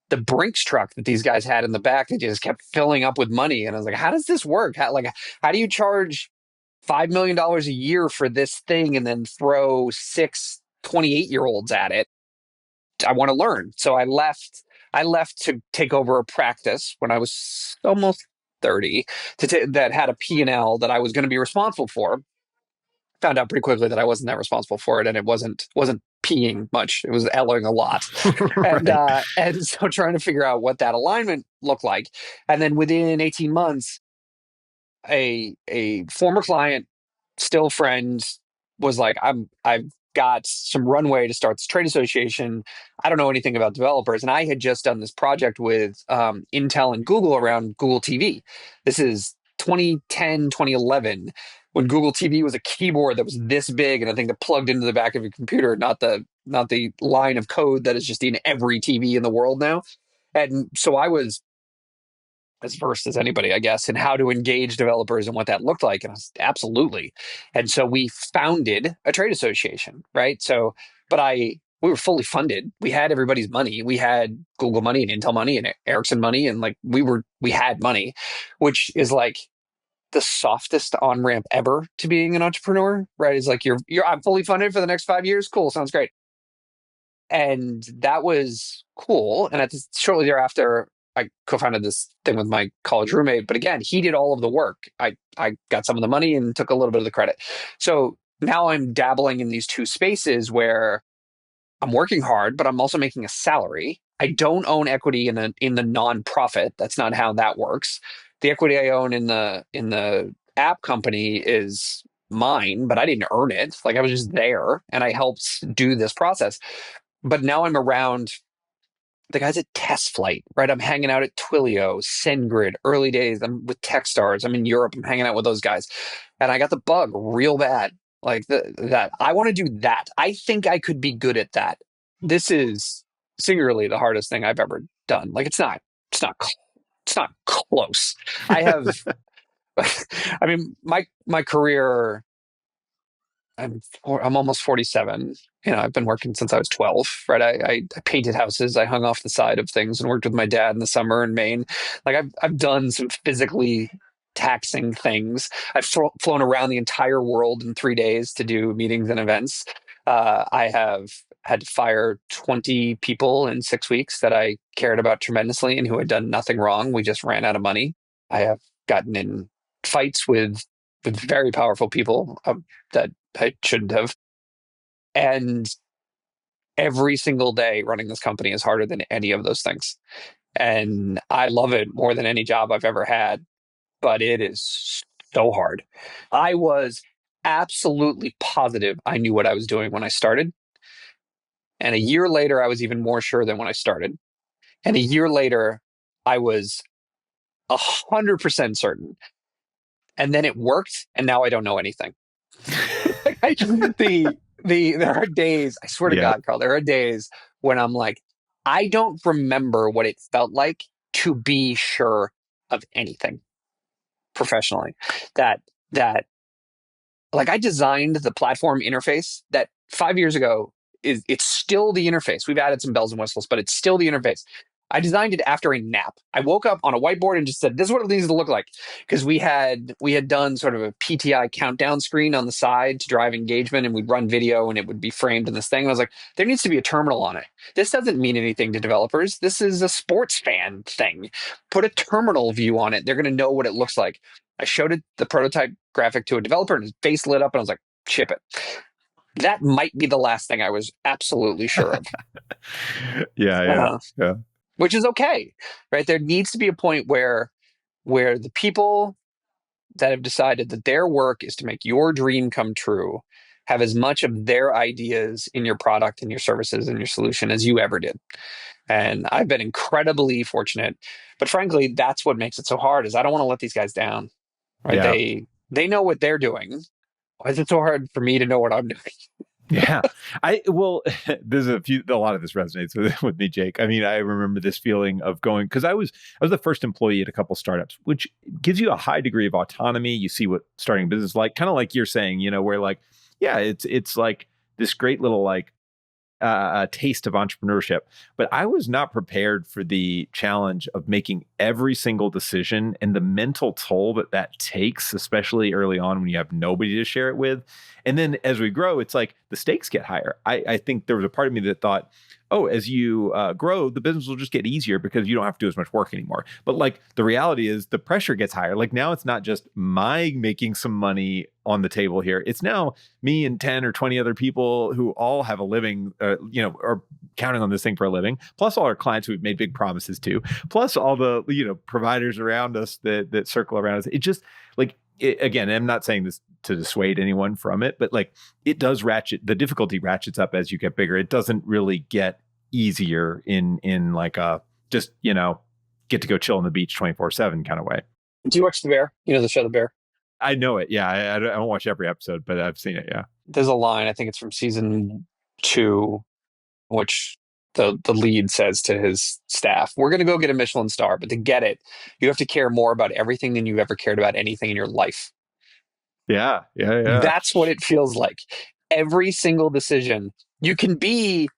B: the Brinks truck that these guys had in the back that just kept filling up with money. And I was like, how does this work? How do you charge $5 million a year for this thing and then throw six 28-year-olds at it? I want to learn. So I left to take over a practice when I was almost 30 that had a P&L that I was going to be responsible for. Found out pretty quickly that I wasn't that responsible for it, and it wasn't peeing much. It was L'ing a lot,
A: Right.
B: and so trying to figure out what that alignment looked like, and then within 18 months, a former client, still friends, was like, I've got some runway to start this trade association. I don't know anything about developers, and I had just done this project with Intel and Google around Google TV. This is 2010, 2011, when Google TV was a keyboard that was this big and I think that plugged into the back of your computer, not the line of code that is just in every TV in the world now. And so I was as versed as anybody, I guess, in how to engage developers and what that looked like. And I was absolutely. And so we founded a trade association, right? So, but we were fully funded. We had everybody's money. We had Google money and Intel money and Ericsson money. And like we had money, which is like the softest on ramp ever to being an entrepreneur, right? It's like I'm fully funded for the next 5 years. Cool. Sounds great. And that was cool. And shortly thereafter, I co-founded this thing with my college roommate. But again, he did all of the work. I got some of the money and took a little bit of the credit. So now I'm dabbling in these two spaces where I'm working hard, but I'm also making a salary. I don't own equity in the nonprofit. That's not how that works. The equity I own in the app company is mine, but I didn't earn it. Like I was just there and I helped do this process. But now I'm around the guys at Test Flight, right? I'm hanging out at Twilio, SendGrid, early days. I'm with Techstars. I'm in Europe. I'm hanging out with those guys. And I got the bug real bad. Like that. I want to do that. I think I could be good at that. This is singularly the hardest thing I've ever done. Like it's not close. I have, I mean, my career, I'm almost 47. I've been working since I was 12, right? I painted houses. I hung off the side of things and worked with my dad in the summer in Maine. Like I've done some physically taxing things. I've flown around the entire world in 3 days to do meetings and events. I have had to fire 20 people in 6 weeks that I cared about tremendously and who had done nothing wrong. We just ran out of money. I have gotten in fights with very powerful people that I shouldn't have. And every single day running this company is harder than any of those things. And I love it more than any job I've ever had, but it is so hard. I was absolutely positive I knew what I was doing when I started. And a year later, I was even more sure than when I started. And a year later, I was 100% certain. And then it worked. And now I don't know anything. There are days, I swear to
A: Yeah.
B: God, Carl, there are days when I'm like, I don't remember what it felt like to be sure of anything professionally. That that like I designed the platform interface that 5 years ago it's still the interface. We've added some bells and whistles, but it's still the interface. I designed it after a nap. I woke up on a whiteboard and just said, "This is what it needs to look like," because we had done sort of a PTI countdown screen on the side to drive engagement, and we'd run video, and it would be framed in this thing. And I was like, "There needs to be a terminal on it. This doesn't mean anything to developers. This is a sports fan thing. Put a terminal view on it. They're going to know what it looks like." I showed it the prototype graphic to a developer, and his face lit up, and I was like, "Ship it." That might be the last thing I was absolutely sure of.
A: Yeah, yeah,
B: Uh,
A: yeah.
B: which is okay, right? There needs to be a point where the people that have decided that their work is to make your dream come true have as much of their ideas in your product and your services and your solution as you ever did. And I've been incredibly fortunate, but frankly, that's what makes it so hard. Is I don't want to let these guys down, right?
A: Yeah.
B: They know what they're doing. Why is it so hard for me to know what I'm doing?
A: Yeah. There's a lot of this resonates with me, Jake. I mean, I remember this feeling of going, because I was the first employee at a couple startups, which gives you a high degree of autonomy. You see what starting a business is like, kind of like you're saying, where like, yeah, it's like this great little like a taste of entrepreneurship. But I was not prepared for the challenge of making every single decision and the mental toll that that takes, especially early on when you have nobody to share it with. And then as we grow, it's like the stakes get higher. I think there was a part of me that thought, oh, as you grow, the business will just get easier because you don't have to do as much work anymore. But like the reality is the pressure gets higher. Like now it's not just my making some money on the table here. It's now me and 10 or 20 other people who all have a living, are counting on this thing for a living, plus all our clients who we've made big promises to, plus all the, providers around us that circle around us. It just like, again, I'm not saying this to dissuade anyone from it, but like it does the difficulty ratchets up as you get bigger. It doesn't really get easier in like a just, get to go chill on the beach 24/7 kind of way.
B: Do you watch The Bear? You know the show The Bear?
A: I know it. Yeah. I don't watch every episode, but I've seen it. Yeah.
B: There's a line, I think it's from season 2, which the lead says to his staff, "We're going to go get a Michelin star, but to get it, you have to care more about everything than you've ever cared about anything in your life."
A: Yeah. Yeah. Yeah.
B: That's what it feels like. Every single decision, you can be,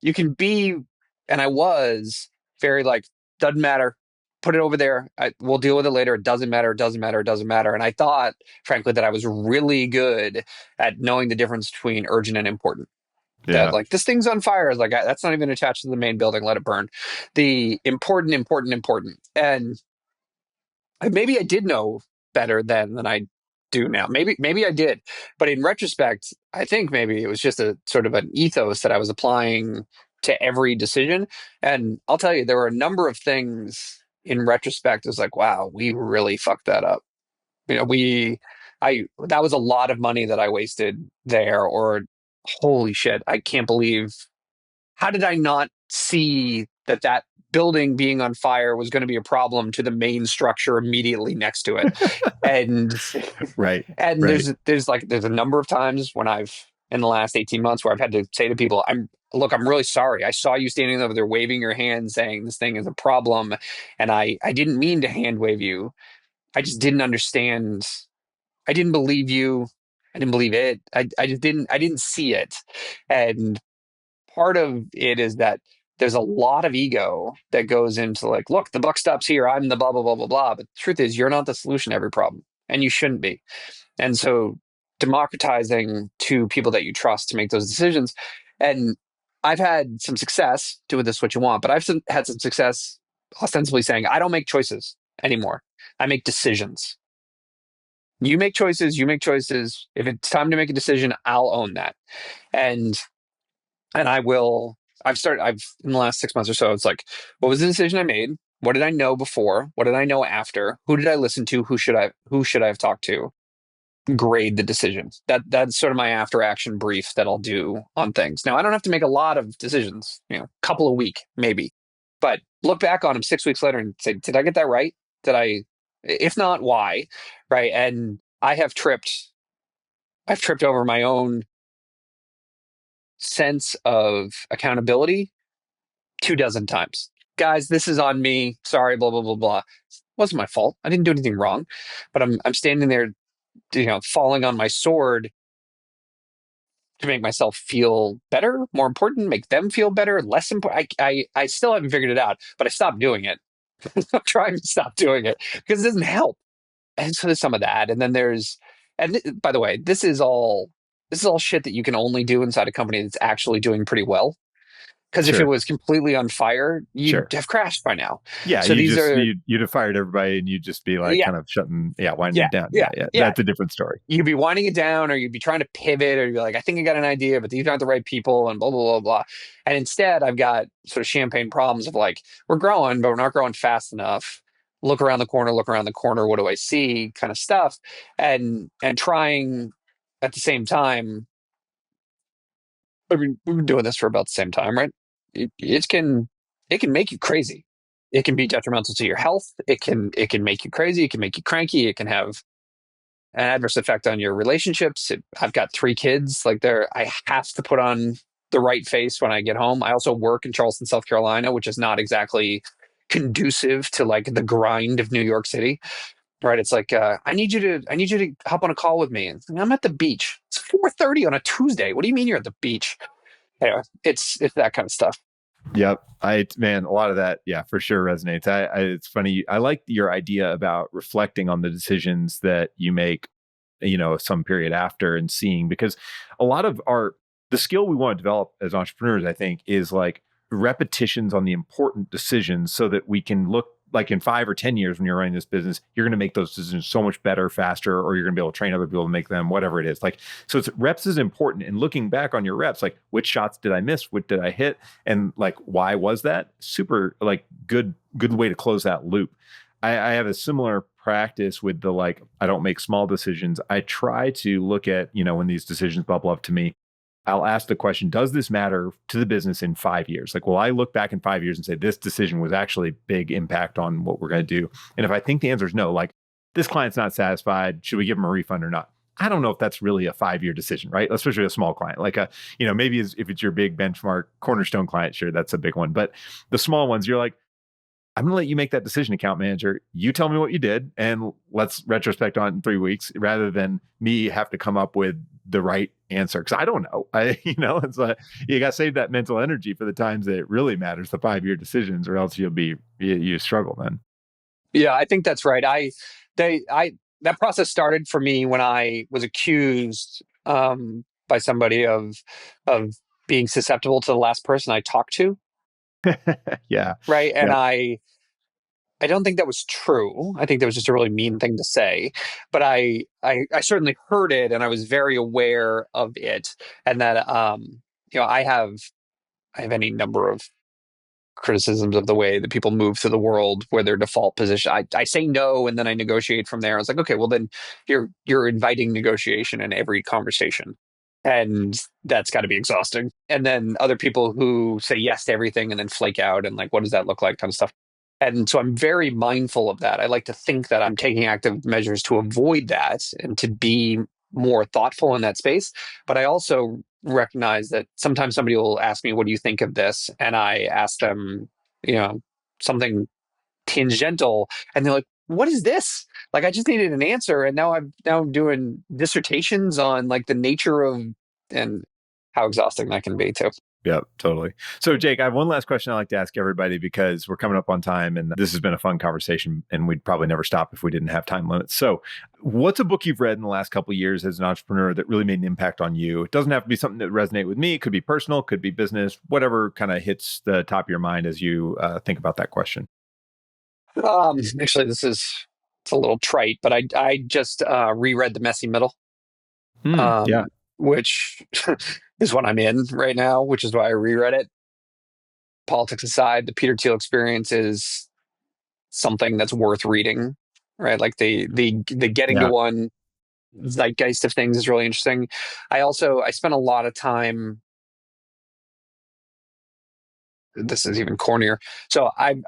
B: and I was very like, doesn't matter. Put it over there. We'll deal with it later. It doesn't matter. It doesn't matter. It doesn't matter. And I thought, frankly, that I was really good at knowing the difference between urgent and important. That
A: Yeah.
B: like this thing's on fire is like that's not even attached to the main building. Let it burn. The important, important, important, and maybe I did know better then than I do now. Maybe I did, but in retrospect, I think maybe it was just a sort of an ethos that I was applying to every decision. And I'll tell you, there were a number of things in retrospect. It was like, wow, we really fucked that up. I that was a lot of money that I wasted there. Or holy shit, I can't believe, how did I not see that building being on fire was going to be a problem to the main structure immediately next to it? And
A: Right.
B: and
A: Right.
B: there's a number of times when I've in the last 18 months where I've had to say to people, I'm really sorry. I saw you standing over there waving your hand saying this thing is a problem, and I didn't mean to hand wave you. I just didn't understand. I didn't believe you. I didn't believe it. I just didn't see it. And part of it is that there's a lot of ego that goes into like, look, the buck stops here. I'm the blah, blah, blah, blah, blah. But the truth is, you're not the solution to every problem, and you shouldn't be. And so democratizing to people that you trust to make those decisions. And I've had some success, do with this what you want, but had some success ostensibly saying, I don't make choices anymore. I make decisions. You make choices, you make choices. If it's time to make a decision, I'll own that. And I will. I've in the last 6 months or so, it's like, what was the decision I made? What did I know before? What did I know after? Who did I listen to? Who should I have talked to? Grade the decision. That's sort of my after action brief that I'll do on things. Now I don't have to make a lot of decisions, couple a week, maybe. But look back on them 6 weeks later and say, did I get that right? Did I, if not, why? Right. And I've tripped over my own sense of accountability 24 times. Guys, this is on me. Sorry, blah, blah, blah, blah. It wasn't my fault. I didn't do anything wrong. But I'm standing there, falling on my sword to make myself feel better, more important, make them feel better, less important. I still haven't figured it out, but I stopped doing it. I'm trying to stop doing it because it doesn't help. And so there's some of that, and then there's, by the way, this is all shit that you can only do inside a company that's actually doing pretty well. Because if it
A: Sure.
B: was completely on fire, you'd
A: Sure.
B: have crashed by now.
A: Yeah,
B: So these are,
A: you'd have fired everybody and you'd just be like
B: yeah,
A: kind of shutting, yeah, winding
B: yeah,
A: it down.
B: yeah,
A: Yeah, yeah.
B: yeah.
A: That's a different story.
B: You'd be winding it down, or you'd be trying to pivot, or you'd be like, I think I got an idea, but these aren't the right people, and blah, blah, blah, blah. And instead, I've got sort of champagne problems of like, we're growing, but we're not growing fast enough. Look around the corner, what do I see? Kind of stuff. And trying at the same time, I mean, we've been doing this for about the same time, right? It can make you crazy. It can be detrimental to your health. It can make you crazy. It can make you cranky. It can have an adverse effect on your relationships. I've got 3 kids. Like I have to put on the right face when I get home. I also work in Charleston, South Carolina, which is not exactly conducive to like the grind of New York City. Right? It's like I need you to hop on a call with me. And I'm at the beach. It's 4:30 on a Tuesday. What do you mean you're at the beach? Anyway, it's that kind of stuff.
A: Yep. Man, a lot of that, yeah, for sure resonates. It's funny. I like your idea about reflecting on the decisions that you make, some period after and seeing, because a lot of the skill we want to develop as entrepreneurs, I think, is like repetitions on the important decisions so that we can look like in 5 or 10 years when you're running this business, you're going to make those decisions so much better, faster, or you're going to be able to train other people to make them, whatever it is. Like, so it's reps is important. And looking back on your reps, like which shots did I miss? What did I hit? And like, why was that? Super like good way to close that loop. I have a similar practice with the like, I don't make small decisions. I try to look at, when these decisions bubble up to me, I'll ask the question, does this matter to the business in 5 years? Like, will I look back in 5 years and say, this decision was actually big impact on what we're going to do? And if I think the answer is no, like this client's not satisfied, should we give them a refund or not? I don't know if that's really a 5 year decision, right? Especially a small client. Like maybe if it's your big benchmark cornerstone client, sure, that's a big one. But the small ones, you're like, I'm going to let you make that decision, account manager. You tell me what you did, and let's retrospect on it in 3 weeks, rather than me have to come up with the right answer because I don't know. It's like you got to save that mental energy for the times that it really matters, the 5 year decisions, or else you struggle then.
B: Yeah, I think that's right. That process started for me when I was accused by somebody of being susceptible to the last person I talked to,
A: Yeah.
B: right? And
A: Yep.
B: I don't think that was true. I think that was just a really mean thing to say. But I certainly heard it, and I was very aware of it, and that I have any number of criticisms of the way that people move through the world, where their default position. I say no, and then I negotiate from there. I was like, okay, well then you're inviting negotiation in every conversation, and that's got to be exhausting. And then other people who say yes to everything and then flake out, and like, what does that look like, kind of stuff. And so I'm very mindful of that. I like to think that I'm taking active measures to avoid that and to be more thoughtful in that space. But I also recognize that sometimes somebody will ask me, what do you think of this? And I ask them, you know, something tangential, and they're like, what is this? Like, I just needed an answer. And now I'm doing dissertations on like the nature of, and how exhausting that can be too.
A: Yep, totally. So, Jake, I have one last question I like to ask everybody because we're coming up on time and this has been a fun conversation and we'd probably never stop if we didn't have time limits. So, what's a book you've read in the last couple of years as an entrepreneur that really made an impact on you? It doesn't have to be something that resonate with me. It could be personal, could be business, whatever kind of hits the top of your mind as you think about that question.
B: Actually, it's a little trite, but I just reread The Messy Middle,
A: Yeah,
B: which is what I'm in right now, which is why I reread it. Politics aside, the Peter Thiel experience is something that's worth reading, right? Like the getting to
A: yeah,
B: one zeitgeist of things is really interesting. I spent a lot of time. This is even cornier. So I've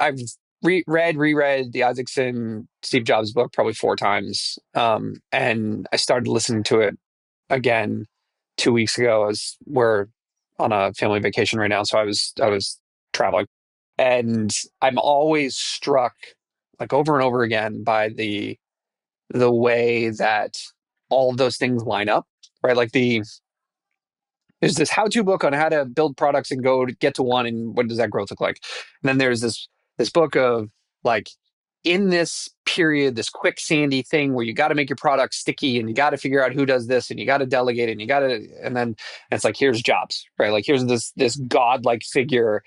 B: reread the Isaacson Steve Jobs book probably 4 times, and I started listening to it again 2 weeks ago. As we're on a family vacation right now, so I was traveling, and I'm always struck, like over and over again, by the way that all of those things line up, right? Like There's this how-to book on how to build products and go to get to one, and what does that growth look like? And then there's this book of like in this period, this quick sandy thing where you got to make your product sticky and you got to figure out who does this and you got to delegate and you got to, and then it's like here's Jobs, right? Like here's this godlike figure,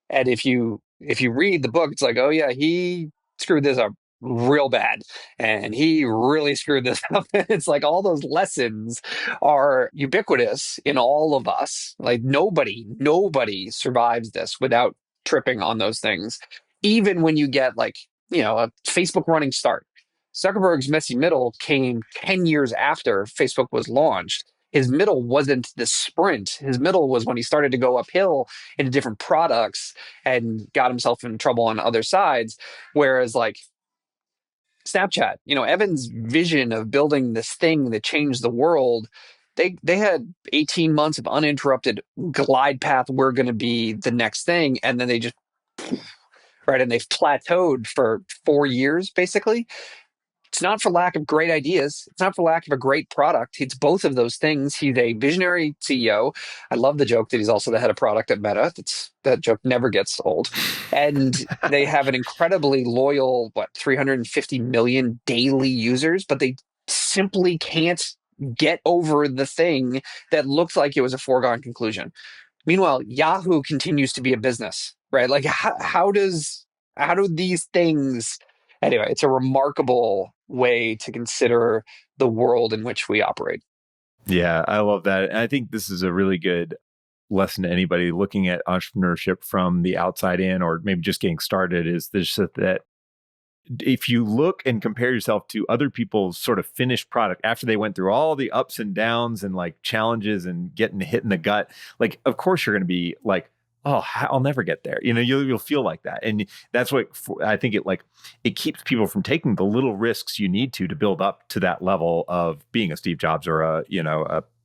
B: and if you read the book, it's like, oh yeah, he screwed this up real bad, and he really screwed this up. It's like all those lessons are ubiquitous in all of us. Like nobody survives this without tripping on those things. Even when you get like, a Facebook running start. Zuckerberg's messy middle came 10 years after Facebook was launched. His middle wasn't the sprint. His middle was when he started to go uphill into different products and got himself in trouble on other sides. Whereas like Snapchat, Evan's vision of building this thing that changed the world, they had 18 months of uninterrupted glide path. We're going to be the next thing. And then they just, right. And they've plateaued for 4 years, basically. It's not for lack of great ideas. It's not for lack of a great product. It's both of those things. He's a visionary CEO. I love the joke that he's also the head of product at Meta. That joke never gets old. And they have an incredibly loyal, 350 million daily users, but they simply can't get over the thing that looked like it was a foregone conclusion. Meanwhile, Yahoo continues to be a business, right? Like how do these things anyway, it's a remarkable way to consider the world in which we operate.
A: Yeah, I love that. And I think this is a really good lesson to anybody looking at entrepreneurship from the outside in, or maybe just getting started, is this that if you look and compare yourself to other people's sort of finished product after they went through all the ups and downs and like challenges and getting hit in the gut, like, of course you're going to be like, oh, I'll never get there. You'll feel like that. And that's what I think it keeps people from taking the little risks you need to build up to that level of being a Steve Jobs or a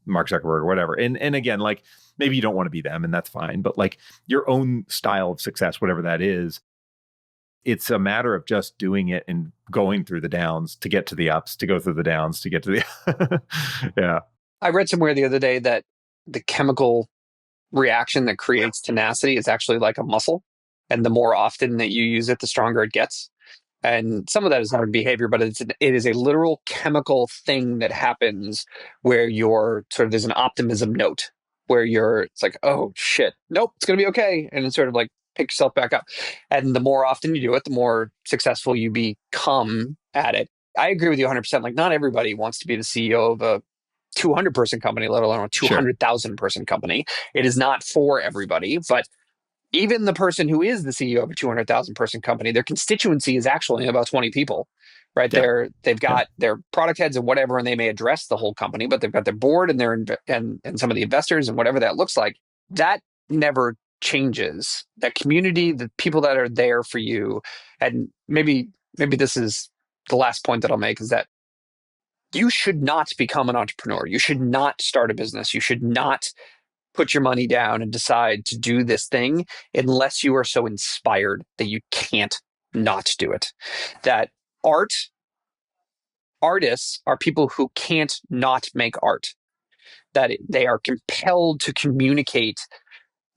A: Mark Zuckerberg or whatever. And again, like, maybe you don't want to be them, and that's fine. But like your own style of success, whatever that is, it's a matter of just doing it and going through the downs to get to the ups, to go through the downs to get to the yeah.
B: I read somewhere the other day that the chemical reaction that creates tenacity is actually like a muscle. And the more often that you use it, the stronger it gets. And some of that is learned behavior, but it is a literal chemical thing that happens where there's an optimism note where it's like, oh shit, nope, it's going to be okay. And it's sort of like pick yourself back up. And the more often you do it, the more successful you become at it. I agree with you 100%. Like, not everybody wants to be the CEO of a 200 person company, let alone a
A: Sure.
B: 200,000 person company. It is not for everybody, but even the person who is the CEO of a 200,000 person company, their constituency is actually about 20 people, right?
A: Yeah.
B: They've
A: Yeah.
B: got their product heads and whatever, and they may address the whole company, but they've got their board and and some of the investors and whatever that looks like. That never changes. That community, the people that are there for you, and maybe this is the last point that I'll make, is that you should not become an entrepreneur. You should not start a business. You should not put your money down and decide to do this thing unless you are so inspired that you can't not do it. That art, artists are people who can't not make art, that they are compelled to communicate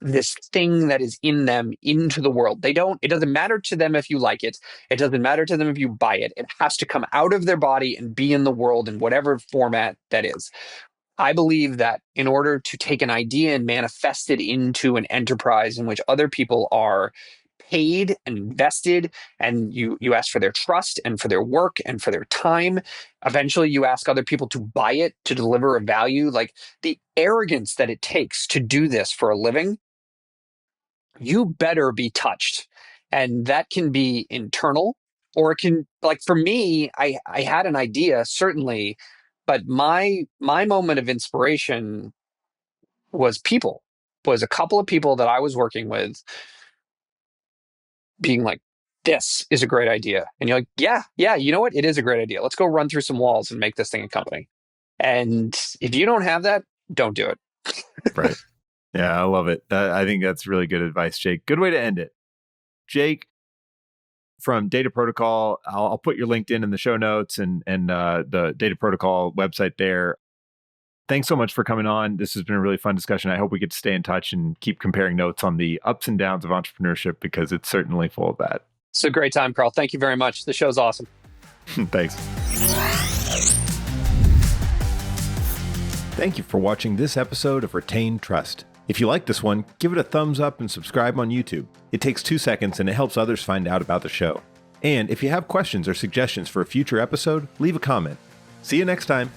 B: this thing that is in them into the world. It doesn't matter to them if you like it. It doesn't matter to them if you buy it. It has to come out of their body and be in the world in whatever format that is. I believe that in order to take an idea and manifest it into an enterprise in which other people are paid and invested, and you ask for their trust and for their work and for their time, eventually you ask other people to buy it to deliver a value. Like the arrogance that it takes to do this for a living, you better be touched. And that can be internal, or it can, like for me, I had an idea, certainly, but my moment of inspiration was a couple of people that I was working with being like, this is a great idea. And you're like, yeah, you know what? It is a great idea. Let's go run through some walls and make this thing a company. And if you don't have that, don't do it.
A: Right. Yeah, I love it. I think that's really good advice, Jake. Good way to end it. Jake from Data Protocol, I'll put your LinkedIn in the show notes and the Data Protocol website there. Thanks so much for coming on. This has been a really fun discussion. I hope we get to stay in touch and keep comparing notes on the ups and downs of entrepreneurship, because it's certainly full of that.
B: It's a great time, Karl. Thank you very much. The show's awesome.
A: Thanks. Thank you for watching this episode of Retain Trust. If you like this one, give it a thumbs up and subscribe on YouTube. It takes 2 seconds and it helps others find out about the show. And if you have questions or suggestions for a future episode, leave a comment. See you next time.